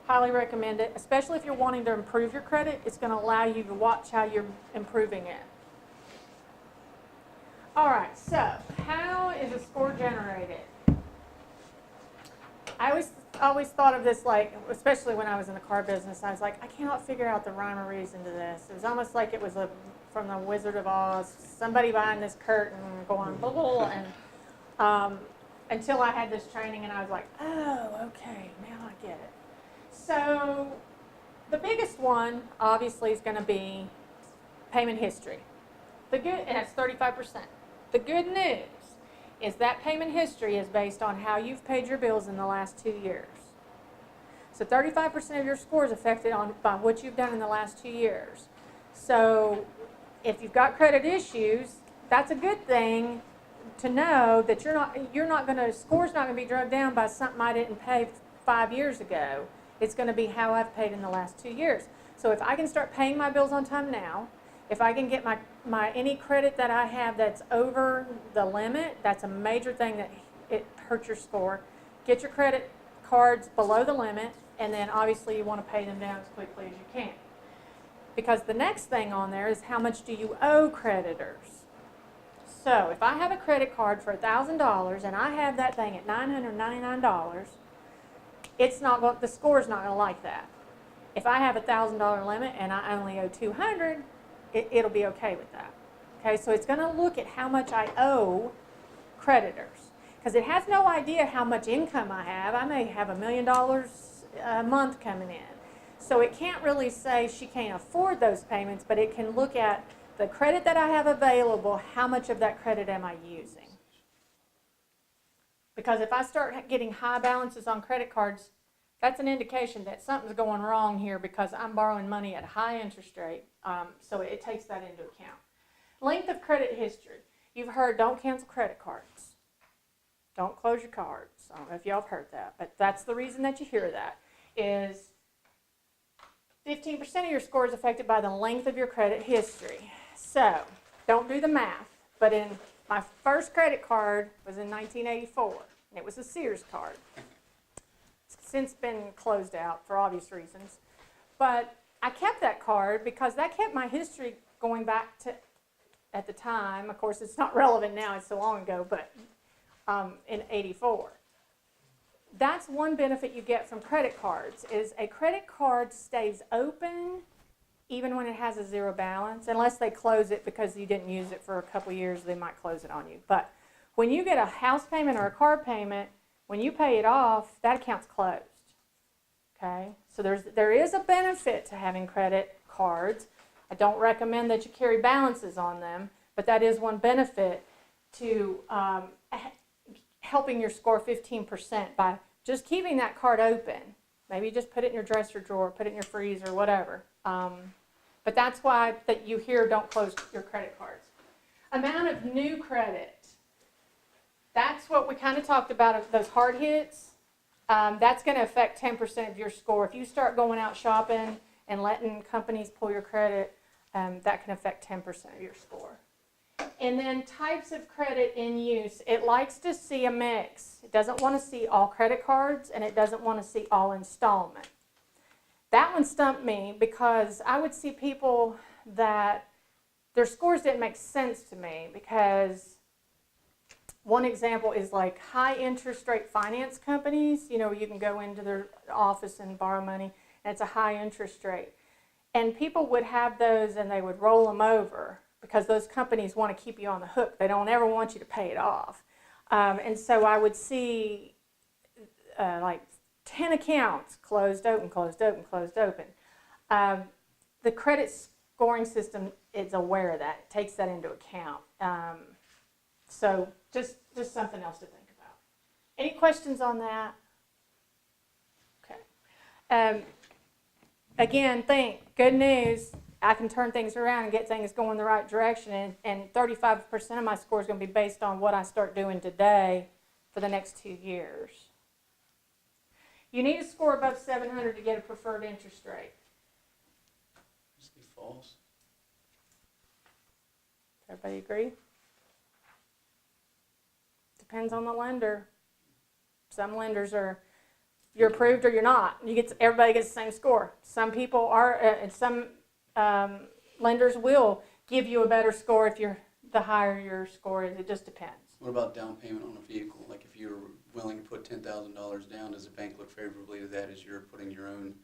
Highly recommend it, especially if you're wanting to improve your credit. It's going to allow you to watch how you're improving it. All right, so how is a score generated? I always thought of this like, especially when I was in the car business, I was like, I cannot figure out the rhyme or reason to this. It was almost like it was from the Wizard of Oz, somebody behind this curtain going blah, blah, blah, and until I had this training and I was like, oh, okay, now I get it. So the biggest one obviously is going to be payment history. And that's 35%. The good news is that payment history is based on how you've paid your bills in the last 2 years. So 35% of your score is affected by what you've done in the last 2 years. So if you've got credit issues, that's a good thing to know that score's not gonna be drugged down by something I didn't pay 5 years ago. It's gonna be how I've paid in the last 2 years. So if I can start paying my bills on time now, if I can get any credit that I have that's over the limit, that's a major thing that it hurts your score. Get your credit cards below the limit, and then obviously you want to pay them down as quickly as you can. Because the next thing on there is how much do you owe creditors. So if I have a credit card for $1,000 and I have that thing at $999, the score's not going to like that. If I have a $1,000 limit and I only owe $200, it'll be okay with that. Okay, so it's going to look at how much I owe creditors, because it has no idea how much income I have. I may have $1 million a month coming in. So it can't really say she can't afford those payments, but it can look at the credit that I have available, how much of that credit am I using? Because if I start getting high balances on credit cards, that's an indication that something's going wrong here, because I'm borrowing money at a high interest rate. So it takes that into account. Length of credit history. You've heard don't cancel credit cards. Don't close your cards. I don't know if y'all have heard that, but that's the reason that you hear that, is 15% of your score is affected by the length of your credit history. So don't do the math, but my first credit card was in 1984, and it was a Sears card. Since been closed out for obvious reasons. But I kept that card because that kept my history going back to, at the time, of course it's not relevant now, it's so long ago, but in 84. That's one benefit you get from credit cards, is a credit card stays open even when it has a zero balance, unless they close it because you didn't use it for a couple years, they might close it on you. But when you get a house payment or a car payment, when you pay it off, that account's closed. Okay? So there is a benefit to having credit cards. I don't recommend that you carry balances on them, but that is one benefit to helping your score 15% by just keeping that card open. Maybe just put it in your dresser drawer, put it in your freezer, whatever. But that's why that you hear don't close your credit cards. Amount of new credit. That's what we kind of talked about, those hard hits. That's going to affect 10% of your score. If you start going out shopping and letting companies pull your credit, that can affect 10% of your score. And then types of credit in use. It likes to see a mix. It doesn't want to see all credit cards, and it doesn't want to see all installment. That one stumped me because I would see people that their scores didn't make sense to me, because one example is like high interest rate finance companies. You know, you can go into their office and borrow money, and it's a high interest rate. And people would have those and they would roll them over because those companies want to keep you on the hook. They don't ever want you to pay it off. And so I would see like 10 accounts closed, open, closed, open, closed, open. The credit scoring system is aware of that. It takes that into account. So just something else to think about. Any questions on that? Okay. Again, good news, I can turn things around and get things going the right direction, and 35% of my score is going to be based on what I start doing today for the next 2 years. You need a score above 700 to get a preferred interest rate. Just be false. Everybody agree? Depends on the lender. Some lenders you're approved or you're not. Everybody gets the same score. Some people are, and some lenders will give you a better score if the higher your score is. It just depends. What about down payment on a vehicle? Like if you're willing to put $10,000 down, does the bank look favorably to that as you're putting your own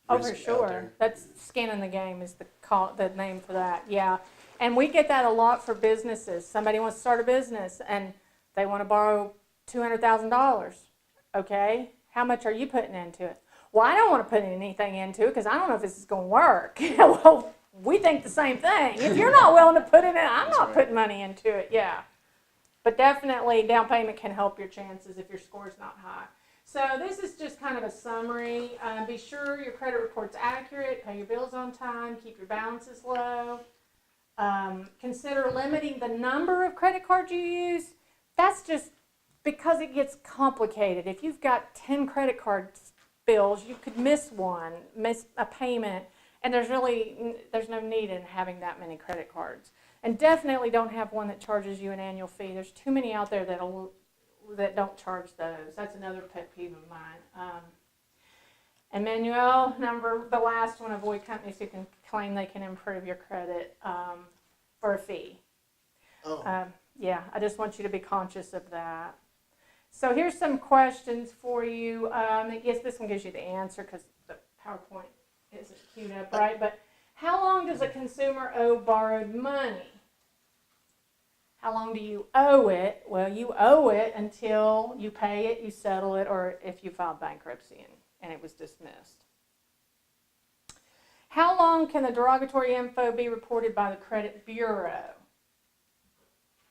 Oh, risk for out sure. there? That's skin in the game is the name for that. Yeah, and we get that a lot for businesses. Somebody wants to start a business and they want to borrow $200,000. Okay, how much are you putting into it? Well, I don't want to put anything into it because I don't know if this is going to work. Well, we think the same thing. If you're not willing to put it in, I'm That's not right. putting money into it. Yeah, but definitely down payment can help your chances if your score is not high. So this is just kind of a summary. Be sure your credit report's accurate, pay your bills on time, keep your balances low. Consider limiting the number of credit cards you use. That's just because it gets complicated. If you've got 10 credit card bills, you could miss one, miss a payment, and there's no need in having that many credit cards. And definitely don't have one that charges you an annual fee. There's too many out there that don't charge those. That's another pet peeve of mine. And Manuel, the last one, avoid companies who can claim they can improve your credit for a fee. Oh, Yeah, I just want you to be conscious of that. So here's some questions for you. I guess this one gives you the answer because the PowerPoint isn't queued up, right? But how long does a consumer owe borrowed money? How long do you owe it? Well, you owe it until you pay it, you settle it, or if you filed bankruptcy and it was dismissed. How long can the derogatory info be reported by the credit bureau?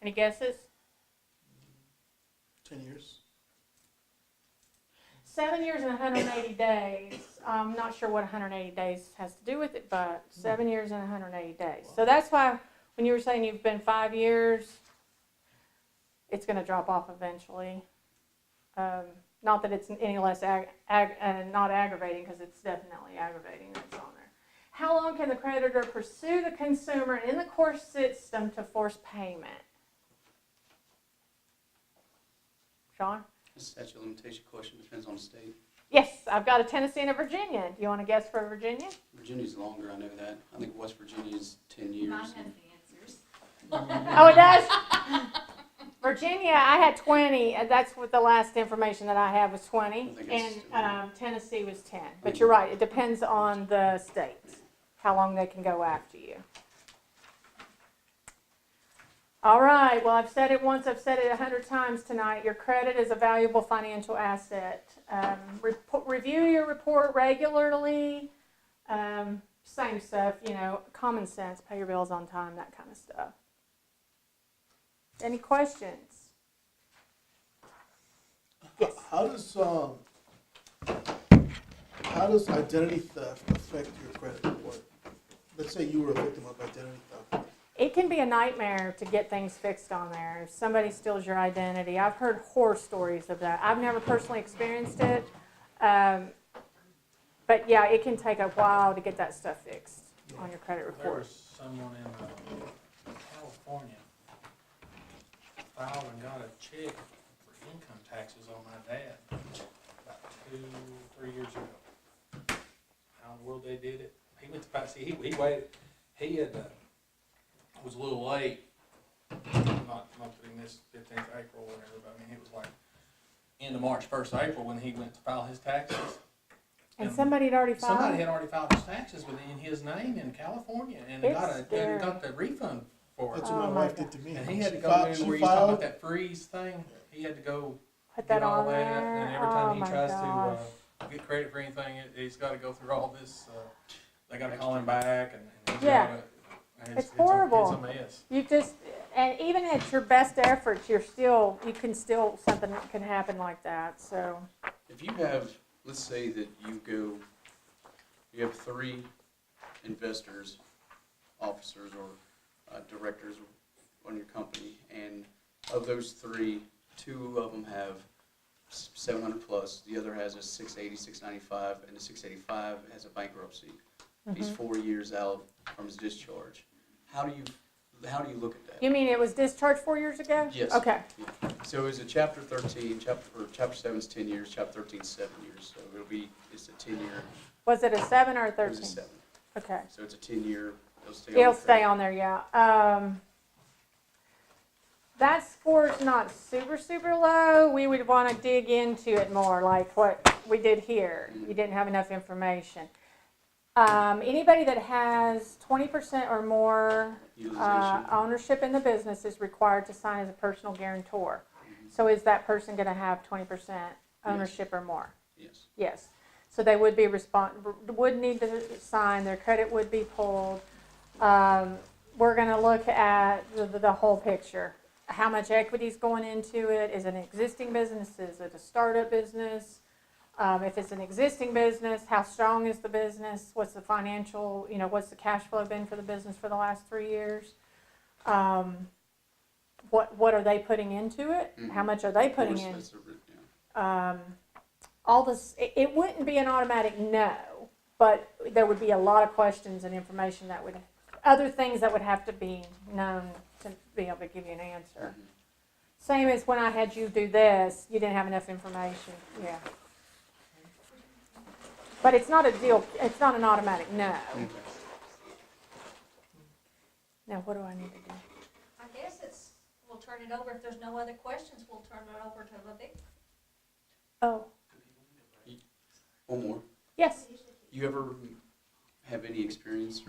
Any guesses? 10 years. 7 years and 180 days. I'm not sure what 180 days has to do with it, but 7 years and 180 days. So that's why when you were saying you've been 5 years, it's going to drop off eventually. Not that it's any less not aggravating, because it's definitely aggravating that's on there. How long can the creditor pursue the consumer in the court system to force payment? Sean? The statute of limitation question depends on the state. Yes, I've got a Tennessee and a Virginia. Do you want to guess for Virginia? Virginia's longer, I know that. I think West Virginia is 10 years. Mine has the answers. Oh, it does? Virginia, I had 20. That's what the last information that I have was 20. I think And it's Tennessee was 10. But you're right, it depends on the states, how long they can go after you. All right, well, I've said it once, I've said it 100 times tonight. Your credit is a valuable financial asset. Review your report regularly. Same stuff, common sense, pay your bills on time, that kind of stuff. Any questions? Yes. How does identity theft affect your credit report? Let's say you were a victim of identity theft. It can be a nightmare to get things fixed on there. If somebody steals your identity, I've heard horror stories of that. I've never personally experienced it, but yeah, it can take a while to get that stuff fixed on your credit There report. was someone in California filed and got a check for income taxes on my dad about 2-3 years ago. How in the world they did it? He went to he waited. He had was a little late. Not that he missed 15th April or whatever, but I mean, it was like end of March, 1st April when he went to file his taxes. And somebody had already filed? Somebody had already filed his taxes in his name in California and got the refund for it. That's what Oh my my wife did to me. And he had to She go filed- in she where you talking about filed- that freeze thing. He had to go Put that get all on that, there? and every Oh time he my tries gosh. to get credit for anything, he's got to go through all this. They got to call him back, and he's Yeah. gotta, It's horrible. It's a mess. You just, and even at your best efforts, something can happen like that, so. If you have, let's say that you have 3 investors, officers, or directors on your company, and of those 3, 2 of them have 700 plus, the other has a 680, 695, and the 685 has a bankruptcy. He's 4 years out from his discharge. How do you look at that? You mean it was discharged 4 years ago? Yes. Okay. Yeah. So is it chapter 13, chapter 7 is 10 years, chapter 13 is 7 years, so it's a 10-year, Was it a 7 or a it 13? was a 7. Okay. So it's a 10-year, It'll stay on there, yeah. That score's not super, super low. We would want to dig into it more, like what we did here. You didn't have enough information. Anybody that has 20% or more Utilization. ownership in the business is required to sign as a personal guarantor. So is that person going to have 20% ownership or more? Yes. Yes. So they would be would need to sign. Their credit would be pulled. We're going to look at the whole picture. How much equity is going into it? Is it an existing business? Is it a startup business? If it's an existing business, how strong is the business? What's the financial, what's the cash flow been for the business for the last 3 years? What are they putting into it? How much are they putting in? All this, it wouldn't be an automatic no, but there would be a lot of questions and information other things that would have to be known to be able to give you an answer. Same as when I had you do this, you didn't have enough information, yeah. But it's not it's not an automatic no. Now, what do I need to do? I guess we'll turn it over, if there's no other questions, we'll turn it over to Vic. Oh, One more. yes. You ever have any experience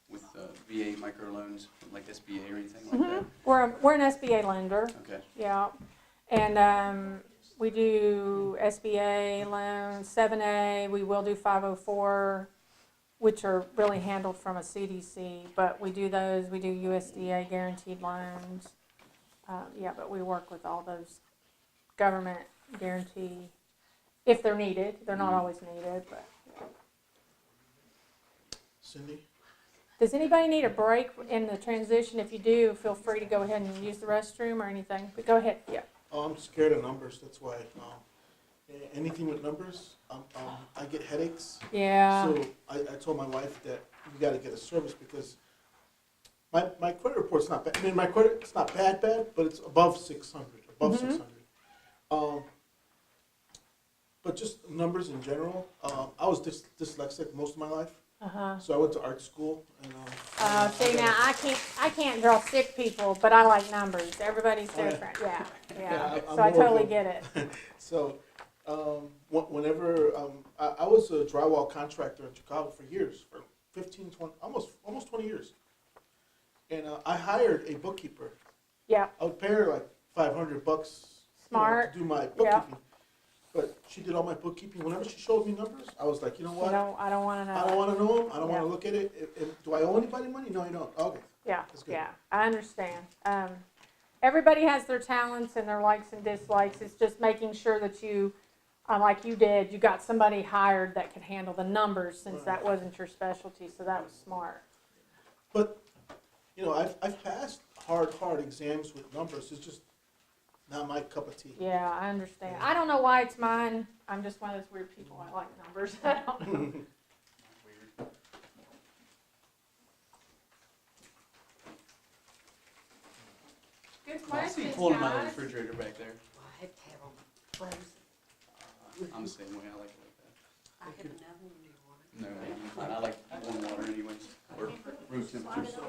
with VA microloans, like SBA or anything like that? We're an SBA lender, Okay. yeah. And we do SBA loans, 7A, we will do 504, which are really handled from a CDC, but we do those, we do USDA guaranteed loans. But we work with all those government guarantee, if they're needed. They're not always needed, but. Yeah. Cindy? Does anybody need a break in the transition? If you do, feel free to go ahead and use the restroom or anything, but go ahead, yeah. Oh, I'm scared of numbers, that's why. Anything with numbers, I get headaches. Yeah. So I told my wife that we gotta get a service because my credit report's not bad. I mean, my credit's not bad, but it's above 600, above 600. But just numbers in general, I was dyslexic most of my life. So I went to art school and. See, now I can't draw sick people, but I like numbers. Everybody's different. Yeah. I'm So I more of totally a- get it. So, whenever I was a drywall contractor in Chicago for years, for 15, 20, almost 20 years, and I hired a bookkeeper. Yeah. I would pay her like $500 Smart. to do my bookkeeping. But she did all my bookkeeping. Whenever she showed me numbers, I was like, you know what? I don't want to know. I don't want to know them. I don't Yeah. want to look at it. Do I owe anybody money? No, you don't. Okay. Yeah, That's good. yeah, I understand. Everybody has their talents and their likes and dislikes. It's just making sure that you, like you did, you got somebody hired that could handle the numbers since that wasn't your specialty, so that was smart. But, I've passed hard exams with numbers. It's just not my cup of tea. Yeah, I understand. I don't know why it's mine. I'm just one of those weird people. I like numbers. I don't know. Good I see question, you pulling them out of the guys. refrigerator back there. I have to have them frozen. I'm the same way. I like it like that. I have another one, do you want it? No, man, I'm fine. I like warm water anyways, or room temperature.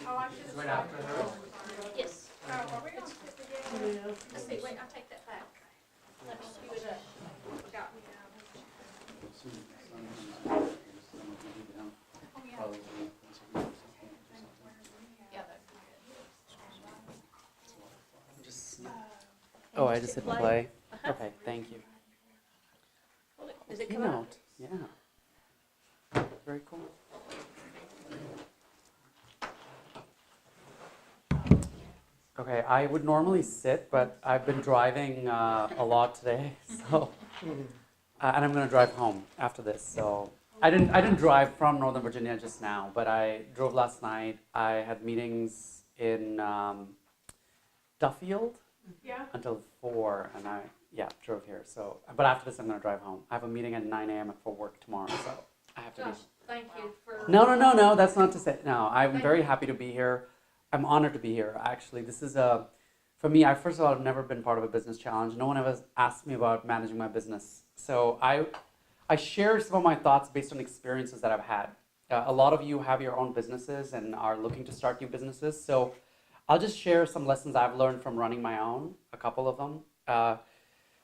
Oh, I should have. Right after her. Yes. Oh, are we gonna sit together? Let's see, wait, I'll take that back. Let me scoot it up. Forgot me now. Yeah, that's good. Oh, I just hit play? Okay, thank you. Is it coming up? Keynote, yeah. Very cool. Okay, I would normally sit, but I've been driving a lot today, so, and I'm gonna drive home after this, so. I didn't drive from Northern Virginia just now, but I drove last night. I had meetings in Duffield Yeah. until 4, and I drove here. So, but after this, I'm gonna drive home. I have a meeting at 9 a.m. for work tomorrow, so I have to be. Josh, thank you for. No. That's not to say. No, I'm very happy to be here. I'm honored to be here. Actually, this is for me. First of all, I've never been part of a business challenge. No one ever asked me about managing my business. So I share some of my thoughts based on experiences that I've had. A lot of you have your own businesses and are looking to start new businesses. So I'll just share some lessons I've learned from running my own, a couple of them.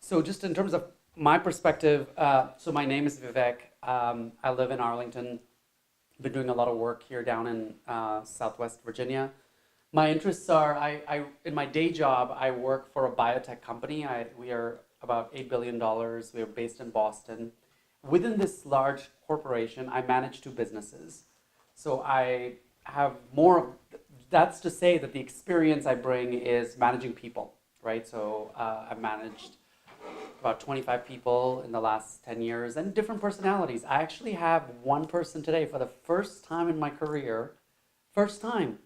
So just in terms of my perspective, so my name is Vivek. I live in Arlington. Been doing a lot of work here down in Southwest Virginia. My interests are, in my day job, I work for a biotech company. We are about $8 billion. We are based in Boston. Within this large corporation, I manage 2 businesses. So I have that's to say that the experience I bring is managing people, right? So I've managed about 25 people in the last 10 years, and different personalities. I actually have one person today for the first time in my career, first time,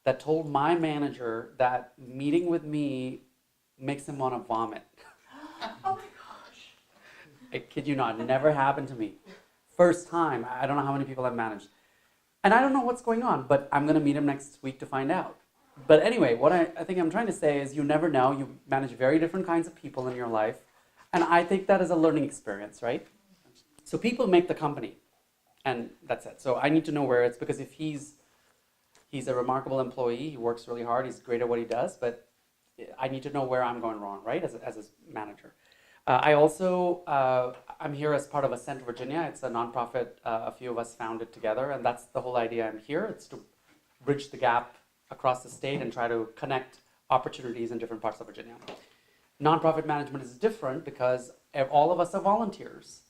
that told my manager that meeting with me makes him want to vomit. Oh my gosh. I kid you not, it never happened to me. First time. I don't know how many people I've managed. And I don't know what's going on, but I'm going to meet him next week to find out. But anyway, what I think I'm trying to say is you never know. You manage very different kinds of people in your life. And I think that is a learning experience, right? So people make the company. And that's it. So I need to know where it's, because if he's a remarkable employee, he works really hard, he's great at what he does, but I need to know where I'm going wrong, right, as a manager. I also, I'm here as part of Ascent Virginia. It's a nonprofit a few of us founded together, and that's the whole idea I'm here. It's to bridge the gap across the state and try to connect opportunities in different parts of Virginia. Nonprofit management is different because all of us are volunteers.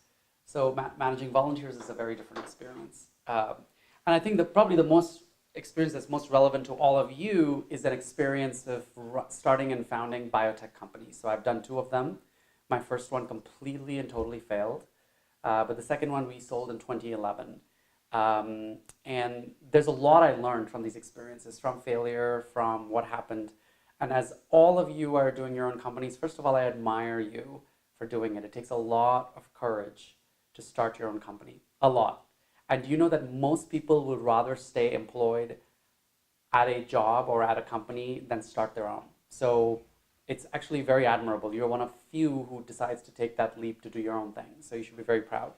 So managing volunteers is a very different experience. And I think that probably the most experience that's most relevant to all of you is an experience of starting and founding biotech companies. So I've done 2 of them. My first one completely and totally failed, but the second one we sold in 2011. And there's a lot I learned from these experiences, from failure, from what happened. And as all of you are doing your own companies, first of all, I admire you for doing it. It takes a lot of courage to start your own company, a lot. And you know that most people would rather stay employed at a job or at a company than start their own. So it's actually very admirable. You're one of few who decides to take that leap to do your own thing. So you should be very proud.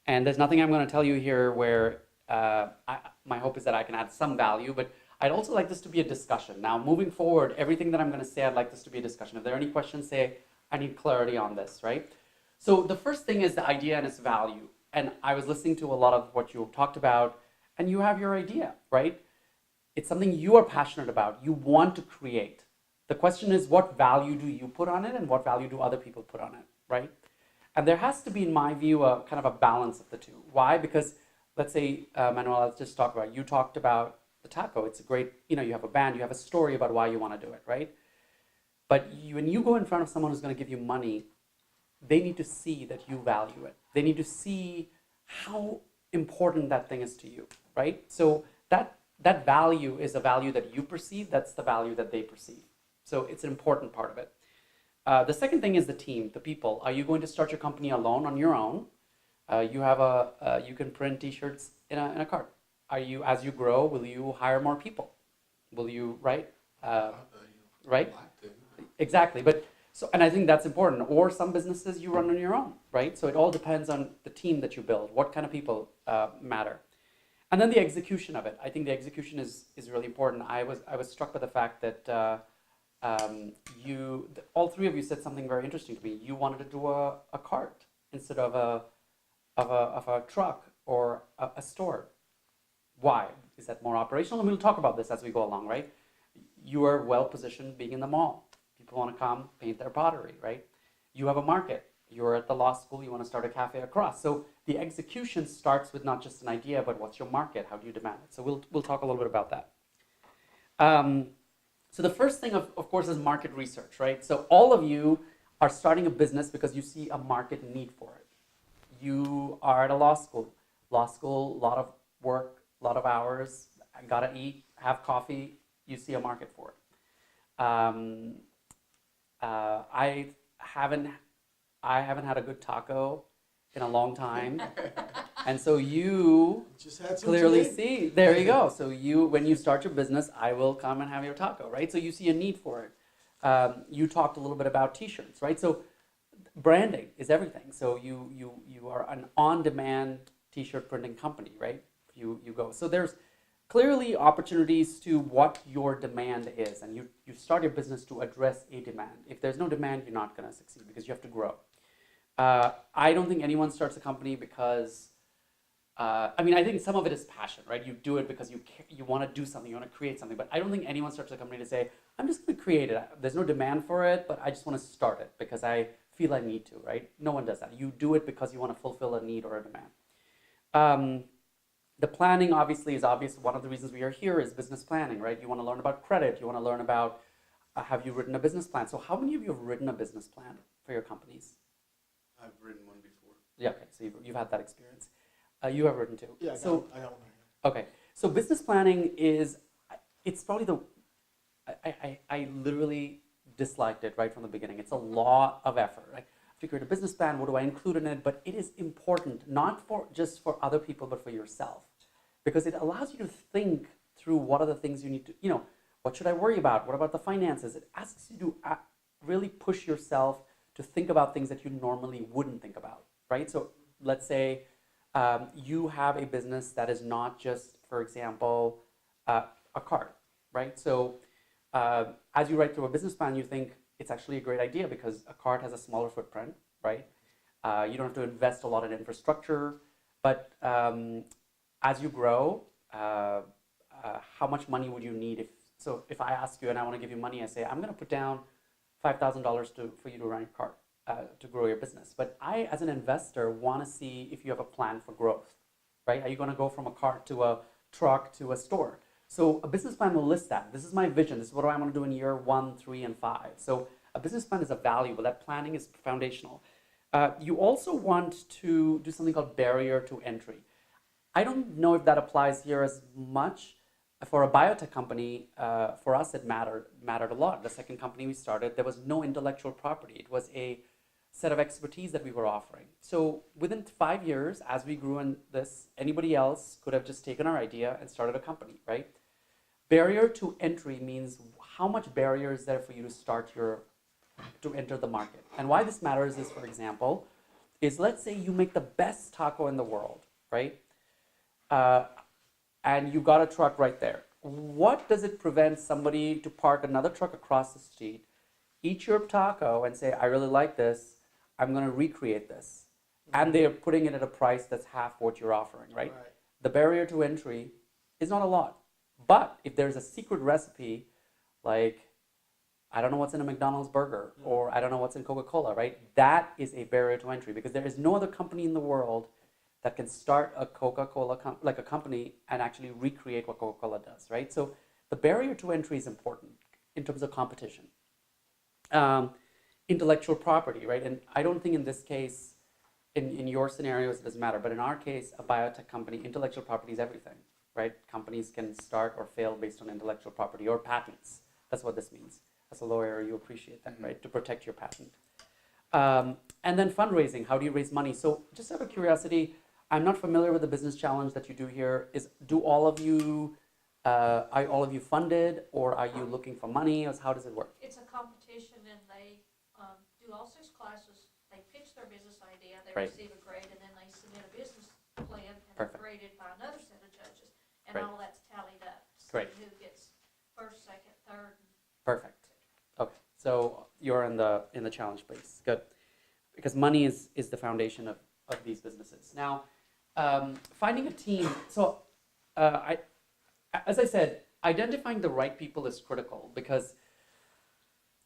And there's nothing I'm going to tell you here where my hope is that I can add some value, but I'd also like this to be a discussion. Now, moving forward, everything that I'm going to say, I'd like this to be a discussion. If there are any questions, say, I need clarity on this, right? So the first thing is the idea and its value. And I was listening to a lot of what you talked about, and you have your idea, right? It's something you are passionate about. You want to create. The question is, what value do you put on it, and what value do other people put on it, right? And there has to be, in my view, a kind of a balance of the two. Why? Because let's say, Manuel, let's just talk about, you talked about the taco. It's a great, you have a band, you have a story about why you want to do it, right? But when you go in front of someone who's going to give you money, they need to see that you value it. They need to see how important that thing is to you, right? So that value is a value that you perceive. That's the value that they perceive. So it's an important part of it. The second thing is the team, the people. Are you going to start your company alone on your own? You can print T-shirts in a cart. As you grow, will you hire more people? Will you, right? Right? Exactly. And I think that's important. Or some businesses you run on your own, right? So it all depends on the team that you build. What kind of people matter? And then the execution of it. I think the execution is really important. I was struck by the fact that all 3 of you said something very interesting to me. You wanted to do a cart instead of a truck or a store. Why? Is that more operational? And we'll talk about this as we go along, right? You are well positioned being in the mall. People want to come paint their pottery, right? You have a market. You're at the law school. You want to start a cafe across. So the execution starts with not just an idea, but what's your market? How do you demand it? So we'll talk a little bit about that. So the first thing, of course, is market research, right? So all of you are starting a business because you see a market need for it. You are at a law school. Law school, a lot of work, a lot of hours. I gotta eat, have coffee. You see a market for it. I haven't had a good taco in a long time, and so you Just had some clearly today. see. There you go. So when you start your business, I will come and have your taco, right? So you see a need for it. You talked a little bit about T-shirts, right? So branding is everything. So you are an on-demand T-shirt printing company, right? You go. So there's clearly opportunities to what your demand is, and you start your business to address a demand. If there's no demand, you're not going to succeed because you have to grow. I don't think anyone starts a company because, I think some of it is passion, right? You do it because you want to do something, you want to create something, but I don't think anyone starts a company to say, I'm just going to create it. There's no demand for it, but I just want to start it because I feel I need to, right? No one does that. You do it because you want to fulfill a need or a demand. The planning obviously is obvious. One of the reasons we are here is business planning, right? You want to learn about credit. You want to learn about have you written a business plan? So how many of you have written a business plan for your companies? I've written one before. Yeah, okay, so you've had that experience. You have written too. Yeah, So I don't. okay, so business planning it's probably I literally disliked it right from the beginning. It's a lot of effort. I have to create a business plan. What do I include in it? But it is important, not for just for other people, but for yourself, because it allows you to think through what are the things you need to, what should I worry about? What about the finances? It asks you to really push yourself to think about things that you normally wouldn't think about, right? So let's say you have a business that is not just, for example, a cart, right? So as you write through a business plan, you think it's actually a great idea because a cart has a smaller footprint, right? You don't have to invest a lot in infrastructure, but as you grow, how much money would you need if I ask you and I want to give you money, I say, I'm going to put down $5,000 for you to run your cart, to grow your business. But I, as an investor, want to see if you have a plan for growth, right? Are you going to go from a cart to a truck to a store? So a business plan will list that. This is my vision. This is what I want to do in year 1, 3, and 5. So a business plan is a valuable. That planning is foundational. You also want to do something called barrier to entry. I don't know if that applies here as much. For a biotech company, for us it mattered a lot. The second company we started, there was no intellectual property. It was a set of expertise that we were offering. So within 5 years, as we grew in this, anybody else could have just taken our idea and started a company, right? Barrier to entry means how much barrier is there for you to enter the market. And why this matters is, for example, is let's say you make the best taco in the world, right? And you got a truck right there. What does it prevent somebody to park another truck across the street, eat your taco and say, I really like this, I'm going to recreate this. And they're putting it at a price that's half what you're offering, right? The barrier to entry is not a lot. But if there's a secret recipe, like, I don't know what's in a McDonald's burger, or I don't know what's in Coca-Cola, right? That is a barrier to entry because there is no other company in the world that can start a Coca-Cola, like a company, and actually recreate what Coca-Cola does, right? So the barrier to entry is important in terms of competition. Intellectual property, right? And I don't think in this case, in your scenarios, it doesn't matter, but in our case, a biotech company, intellectual property is everything, right? Companies can start or fail based on intellectual property or patents. That's what this means. As a lawyer, you appreciate that, right? To protect your patent. And then fundraising, how do you raise money? So just out of curiosity, I'm not familiar with the business challenge that you do here. Are all of you funded, or are you looking for money, or how does it work? It's a competition, and they do all 6 classes. They pitch their business idea, they Right. receive a grade, and then they submit a business plan, and it's Perfect. graded by another set of judges, and Great. all that's tallied up to see Great. who gets first, second, third. Perfect. Okay, so you're in the challenge space. Good, because money is the foundation of these businesses. Now, finding a team. So, as I said, identifying the right people is critical because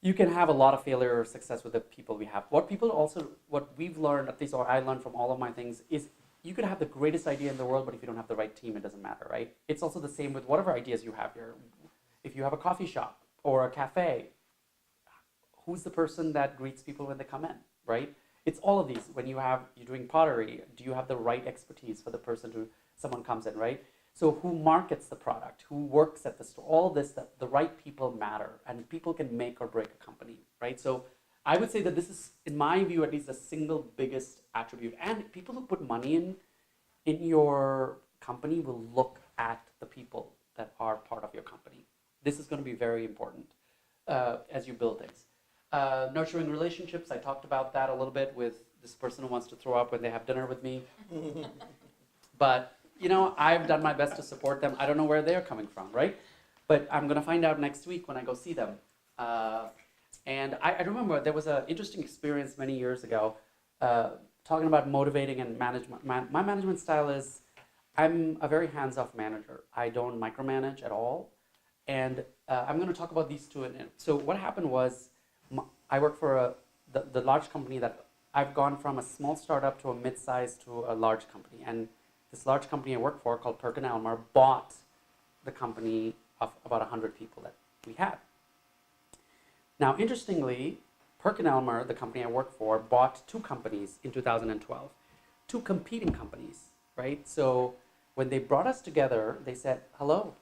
you can have a lot of failure or success with the people we have. What we've learned, at least, or I learned from all of my things, is you could have the greatest idea in the world, but if you don't have the right team, it doesn't matter, right? It's also the same with whatever ideas you have here. If you have a coffee shop or a cafe, who's the person that greets people when they come in, right? It's all of these. When you're doing pottery, do you have the right expertise for the person someone comes in, right? So who markets the product, who works at the store, all this, the right people matter, and people can make or break a company, right? So I would say that this is, in my view, at least the single biggest attribute. And people who put money in your company will look at the people that are part of your company. This is going to be very important as you build things. Nurturing relationships, I talked about that a little bit with this person who wants to throw up when they have dinner with me. But, I've done my best to support them. I don't know where they're coming from, right? But I'm going to find out next week when I go see them. And I remember there was an interesting experience many years ago talking about motivating and management. My management style is I'm a very hands-off manager. I don't micromanage at all. And I'm going to talk about these two. So what happened was I work for the large company that I've gone from a small startup to a mid-sized to a large company. And this large company I work for called PerkinElmer bought the company of about 100 people that we had. Now, interestingly, PerkinElmer, the company I work for, bought two companies in 2012, two competing companies, right? So when they brought us together, they said, hello,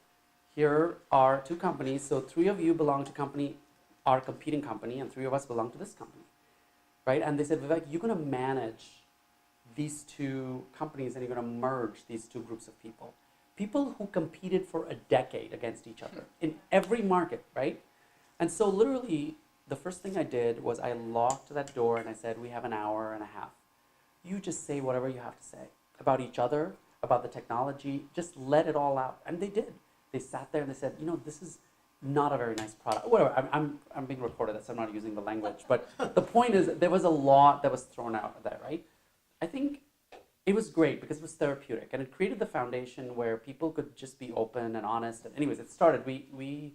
here are two companies, so three of you belong to our competing company, and three of us belong to this company, right? And they said, Vivek, you're going to manage these two companies and you're going to merge these two groups of people. People who competed for a decade against each other in every market, right? And so literally, the first thing I did was I locked that door and I said, we have an hour and a half. You just say whatever you have to say about each other, about the technology, just let it all out. And they did. They sat there and they said, this is not a very nice product. Whatever, I'm being recorded, so I'm not using the language. But the point is, there was a lot that was thrown out there, right? I think it was great because it was therapeutic and it created the foundation where people could just be open and honest. And anyways, it started. We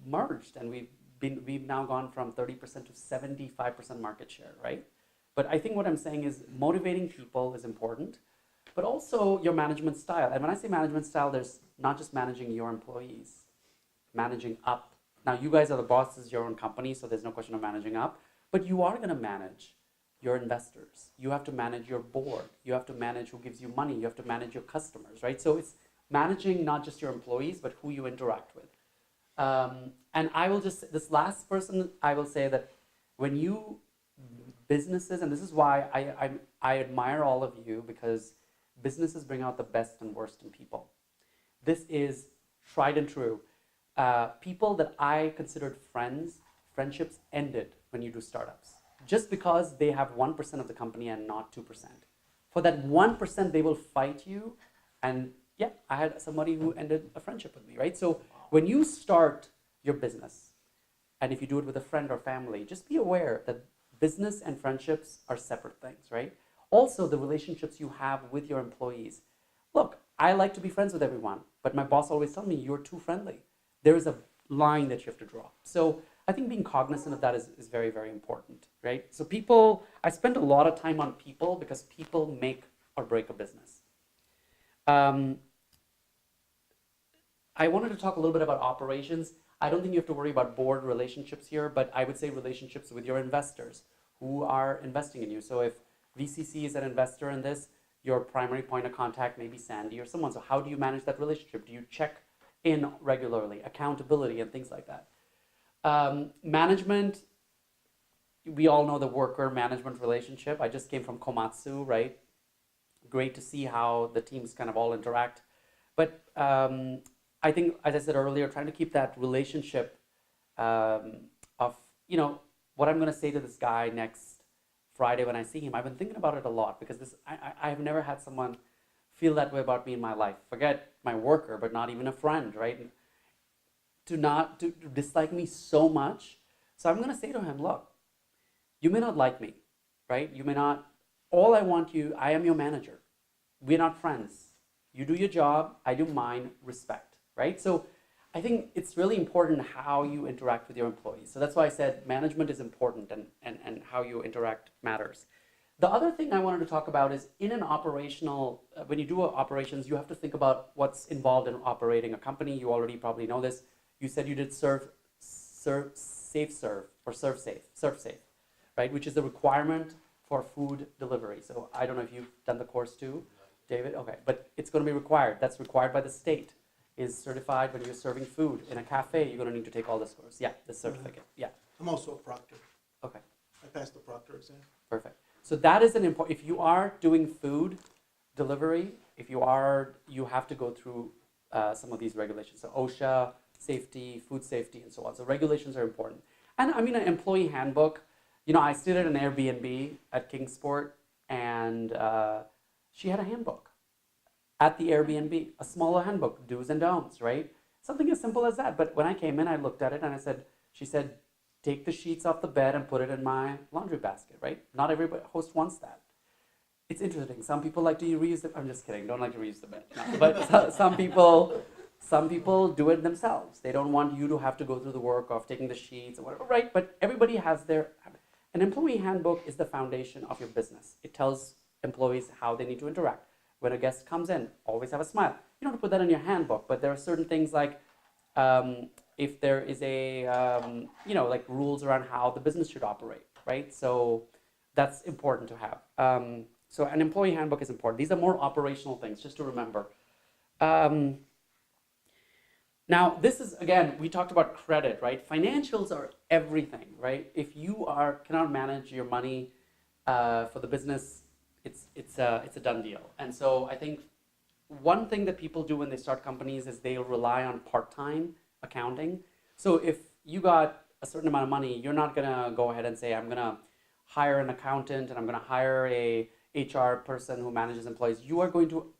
merged and we've now gone from 30% to 75% market share, right? But I think what I'm saying is motivating people is important, but also your management style. And when I say management style, there's not just managing your employees, managing up. Now, you guys are the bosses of your own company, so there's no question of managing up, but you are going to manage your investors. You have to manage your board. You have to manage who gives you money. You have to manage your customers, right? So it's managing not just your employees, but who you interact with. And I will just, this last person, I will say that when you, businesses, and this is why I admire all of you, because businesses bring out the best and worst in people. This is tried and true. People that I considered friends, friendships ended when you do startups. Just because they have 1% of the company and not 2%. For that 1%, they will fight you. And yeah, I had somebody who ended a friendship with me, right? So when you start your business, and if you do it with a friend or family, just be aware that business and friendships are separate things, right? Also, the relationships you have with your employees. Look, I like to be friends with everyone, but my boss always tells me, you're too friendly. There is a line that you have to draw. So I think being cognizant of that is very, very important, right? So people, I spend a lot of time on people because people make or break a business. I wanted to talk a little bit about operations. I don't think you have to worry about board relationships here, but I would say relationships with your investors who are investing in you. So if VCC is an investor in this, your primary point of contact may be Sandy or someone. So how do you manage that relationship? Do you check in regularly? Accountability and things like that. Management, we all know the worker-management relationship. I just came from Komatsu, right? Great to see how the teams kind of all interact. But I think, as I said earlier, trying to keep that relationship of, what I'm going to say to this guy next Friday when I see him. I've been thinking about it a lot because I've never had someone feel that way about me in my life. Forget my worker, but not even a friend, right? To dislike me so much. So I'm going to say to him, look, you may not like me, right? You may not, I am your manager. We're not friends. You do your job, I do mine, respect, right? So I think it's really important how you interact with your employees. So that's why I said management is important and how you interact matters. The other thing I wanted to talk about is in an operational, when you do operations, you have to think about what's involved in operating a company. You already probably know this. You said you did serve safe, right? Which is the requirement for food delivery. So I don't know if you've done the course too, David? Okay, but it's going to be required. That's required by the state. Is certified when you're serving food in a cafe. You're going to need to take all this course. Yeah, the certificate. Yeah. I'm also a proctor. Okay. I passed the proctor exam. Perfect. So that is an important. If you are doing food delivery, you have to go through some of these regulations. So OSHA, safety, food safety, and so on. So regulations are important. And I mean, an employee handbook. I stayed at an Airbnb at Kingsport, and she had a handbook at the Airbnb, a smaller handbook, do's and don'ts, right? Something as simple as that. But when I came in, I looked at it and she said, take the sheets off the bed and put it in my laundry basket, right? Not every host wants that. It's interesting. Some people like to reuse the, I'm just kidding, don't like to reuse the bed. No. But some people do it themselves. They don't want you to have to go through the work of taking the sheets or whatever, right? But everybody has an employee handbook is the foundation of your business. It tells employees how they need to interact. When a guest comes in, always have a smile. You don't have to put that in your handbook, but there are certain things like if there is a, like rules around how the business should operate, right? So that's important to have. So an employee handbook is important. These are more operational things, just to remember. Now, this is, again, we talked about credit, right? Financials are everything, right? If you cannot manage your money for the business, it's a done deal. And so I think one thing that people do when they start companies is they'll rely on part-time accounting. So if you got a certain amount of money, you're not gonna go ahead and say, I'm gonna hire an accountant and I'm gonna hire a HR person who manages employees. You are going to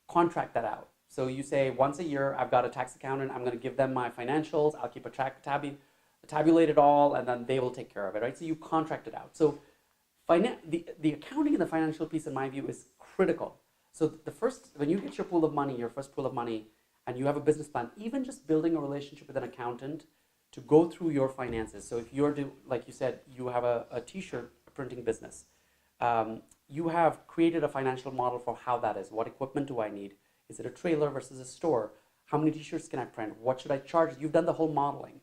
contract that out. So you say, once a year, I've got a tax accountant, I'm gonna give them my financials, I'll keep tabulate it all, and then they will take care of it, right? So you contract it out. So the accounting and the financial piece, in my view, is critical. So when you get your pool of money, your first pool of money, and you have a business plan, even just building a relationship with an accountant to go through your finances. So if like you said, you have a t-shirt printing business, you have created a financial model for how that is. What equipment do I need? Is it a trailer versus a store? How many t-shirts can I print? What should I charge? You've done the whole modeling.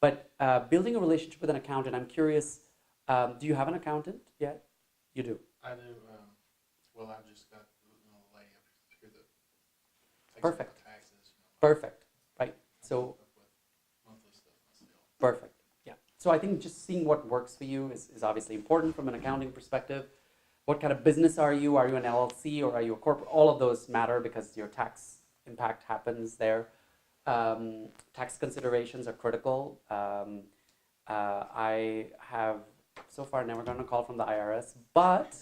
But building a relationship with an accountant, I'm curious, do you have an accountant yet? You do? I do, well, I just got a little lady up here that takes Perfect. my taxes. Perfect, right? So, Keep up with monthly stuff myself. perfect, yeah. So I think just seeing what works for you is obviously important from an accounting perspective. What kind of business are you? Are you an LLC or are you a corporate? All of those matter because your tax impact happens there. Tax considerations are critical. I have so far never gotten a call from the IRS, but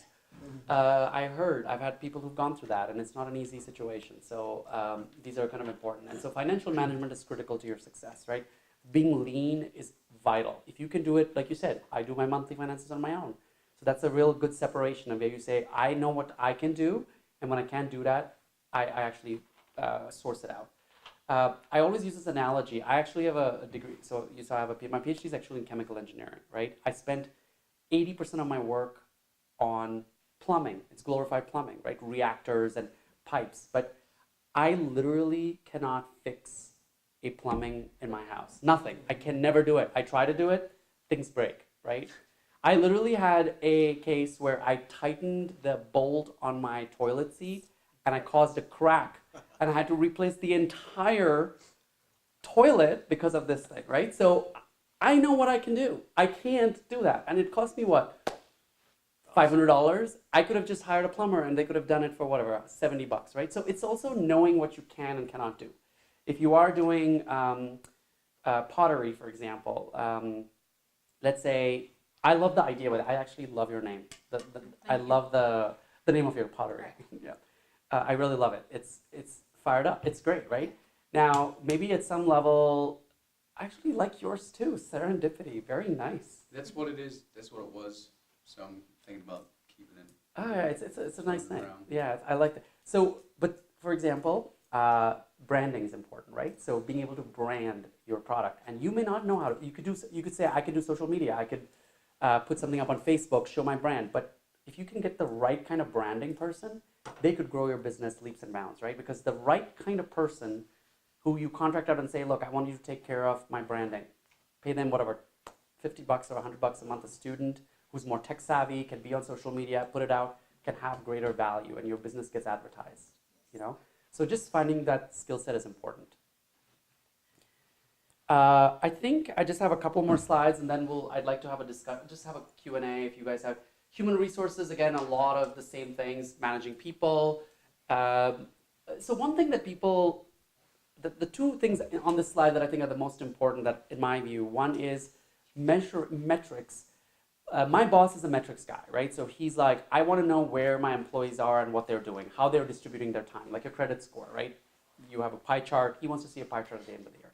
I've had people who've gone through that, and it's not an easy situation. So these are kind of important. And so financial management is critical to your success, right? Being lean is vital. If you can do it, like you said, I do my monthly finances on my own. So that's a real good separation of where you say, I know what I can do, and when I can't do that, I actually source it out. I always use this analogy. I actually have a degree, so I have my PhD is actually in chemical engineering, right? I spent 80% of my work on plumbing. It's glorified plumbing, right? Reactors and pipes. But I literally cannot fix a plumbing in my house. Nothing. I can never do it. I try to do it, things break, right? I literally had a case where I tightened the bolt on my toilet seat and I caused a crack and I had to replace the entire toilet because of this thing, right? So I know what I can do. I can't do that. And it cost me what? $500. I could have just hired a plumber and they could have done it for whatever, $70, right? So it's also knowing what you can and cannot do. If you are doing pottery, for example, let's say, I love the idea, but I actually love your name. I love the name of your pottery. Yeah, I really love it. It's fired up. It's great, right? Now, maybe at some level, I actually like yours too. Serendipity, very nice. That's what it is. That's what it was. So I'm thinking about keeping it. Oh, yeah, it's a nice name. Around. Yeah, I like that. So, but for example, branding is important, right? So being able to brand your product, and you may not know how to. You could say I could do social media. I could put something up on Facebook, show my brand. But if you can get the right kind of branding person, they could grow your business leaps and bounds, right? Because the right kind of person who you contract out and say, look, I want you to take care of my branding. Pay them whatever, $50 or $100 a month. A student who's more tech savvy can be on social media, put it out, can have greater value, and your business gets advertised. You know, so just finding that skill set is important. I think I just have a couple more slides, and then I'd like to have just have a Q&A if you guys have. Human resources, again, a lot of the same things, managing people. So one thing that the two things on this slide that I think are the most important, that in my view, one is metrics. My boss is a metrics guy, right? So he's like, I want to know where my employees are and what they're doing, how they're distributing their time, like a credit score, right? You have a pie chart. He wants to see a pie chart at the end of the year.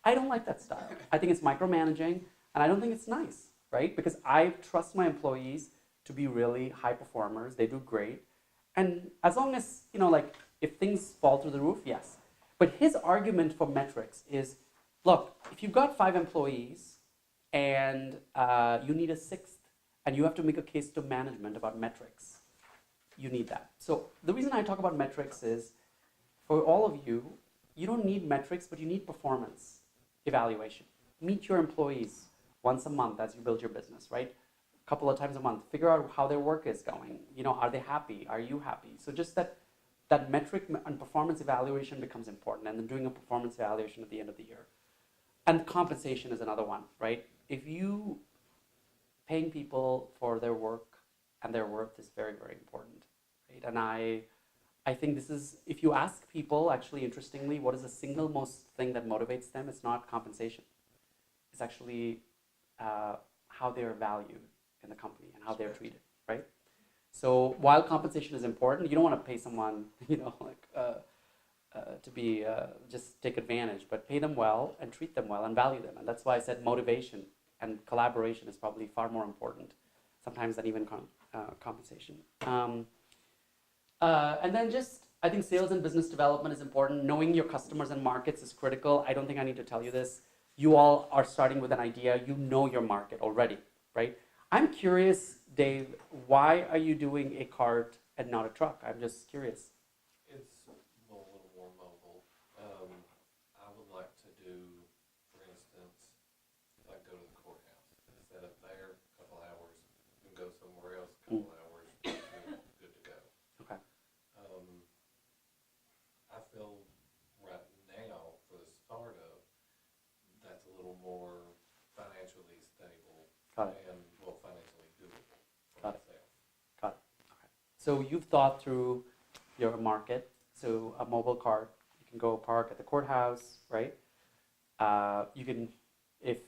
I don't like that style. I think it's micromanaging, and I don't think it's nice, right? Because I trust my employees to be really high performers. They do great. And as long as, like if things fall through the roof, yes. But his argument for metrics is, look, if you've got 5 employees and you need a 6th, and you have to make a case to management about metrics, you need that. So the reason I talk about metrics is, for all of you, you don't need metrics, but you need performance. evaluation. Meet your employees once a month as you build your business, right? A couple of times a month. Figure out how their work is going. Are they happy? Are you happy? So just that metric and performance evaluation becomes important, and then doing a performance evaluation at the end of the year. And compensation is another one, right? If you paying people for their work and their worth is very, very important, right? And I think this is, if you ask people, actually, interestingly, what is the single most thing that motivates them? It's not compensation. It's actually how they're valued in the company and how they're treated, right? So while compensation is important, you don't want to pay someone, to be just take advantage, but pay them well and treat them well and value them. And that's why I said motivation and collaboration is probably far more important sometimes than even compensation. And then I think sales and business development is important. Knowing your customers and markets is critical. I don't think I need to tell you this. You all are starting with an idea. You know your market already, right? I'm curious, Dave, why are you doing a cart and not a truck? I'm just curious. It's a little more mobile. I would like to do, for instance, like go to the courthouse, set up there, a couple hours, and go somewhere else, a couple hours, good to go. Okay. I feel right now for the startup, that's a little more financially stable. Got it. And financially doable for Got it. myself. Got it. Okay. So you've thought through your market. So a mobile cart, you can go park at the courthouse, right? You can, if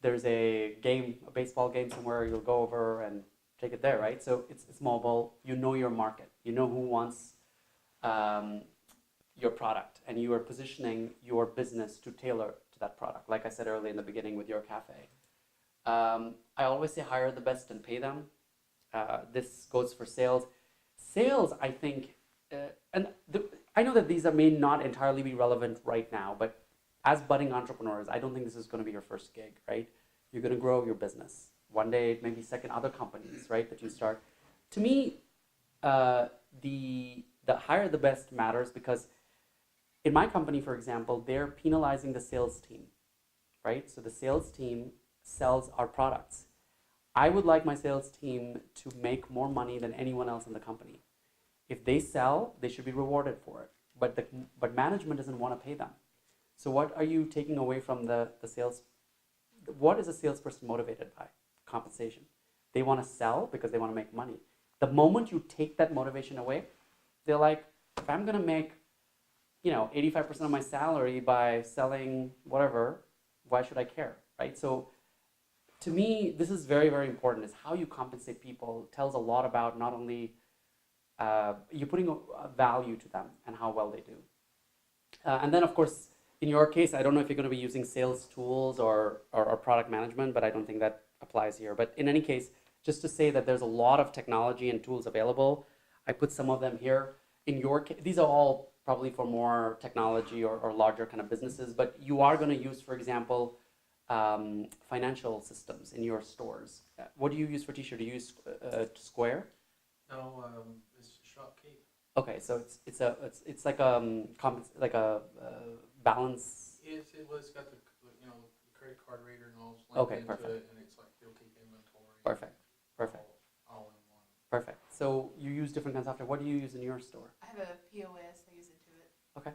there's a baseball game somewhere, you'll go over and take it there, right? So it's mobile. You know your market. You know who wants your product, and you are positioning your business to tailor to that product. Like I said earlier in the beginning with your cafe. I always say hire the best and pay them. This goes for sales. Sales, I think, I know that these may not entirely be relevant right now, but as budding entrepreneurs, I don't think this is going to be your first gig, right? You're going to grow your business. One day, it may be second other companies, right, that you start. To me, the hire the best matters because in my company, for example, they're penalizing the sales team, right? So the sales team sells our products. I would like my sales team to make more money than anyone else in the company. If they sell, they should be rewarded for it. But management doesn't want to pay them. So what are you taking away from the sales? What is a salesperson motivated by? Compensation. They want to sell because they want to make money. The moment you take that motivation away, they're like, if I'm going to make 85% of my salary by selling whatever, why should I care, right? So to me, this is very, very important, is how you compensate people tells a lot about not only you're putting a value to them and how well they do. And then, of course, in your case, I don't know if you're going to be using sales tools or product management, but I don't think that applies here. But in any case, just to say that there's a lot of technology and tools available. I put some of them here. In your case, these are all probably for more technology or larger kind of businesses, but you are going to use, for example, financial systems in your stores. What do you use for t-shirt? Do you use Square? No, it's Shopkeep. Okay, so it's like a balance. It's got the credit card reader and all linked Okay, into perfect. it, and it's like it'll keep inventory. Perfect. All in one. Perfect. So you use different kinds of software. What do you use in your store? I have a POS, I use Intuit. Okay.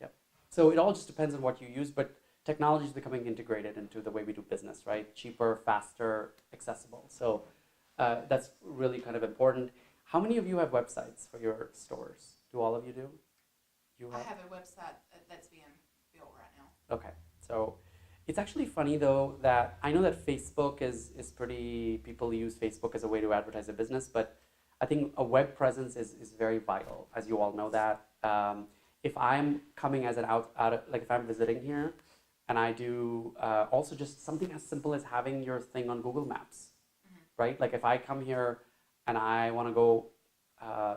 Yep. So it all just depends on what you use, but technology is becoming integrated into the way we do business, right? Cheaper, faster, accessible. So that's really kind of important. How many of you have websites for your stores? Do all of you do? I have a website that's being built right now. Okay. So it's actually funny though that I know that Facebook is pretty, people use Facebook as a way to advertise a business, but I think a web presence is very vital, as you all know that. If I'm coming as like if I'm visiting here, and I do also just something as simple as having your thing on Google Maps, right? Like if I come here and I want to go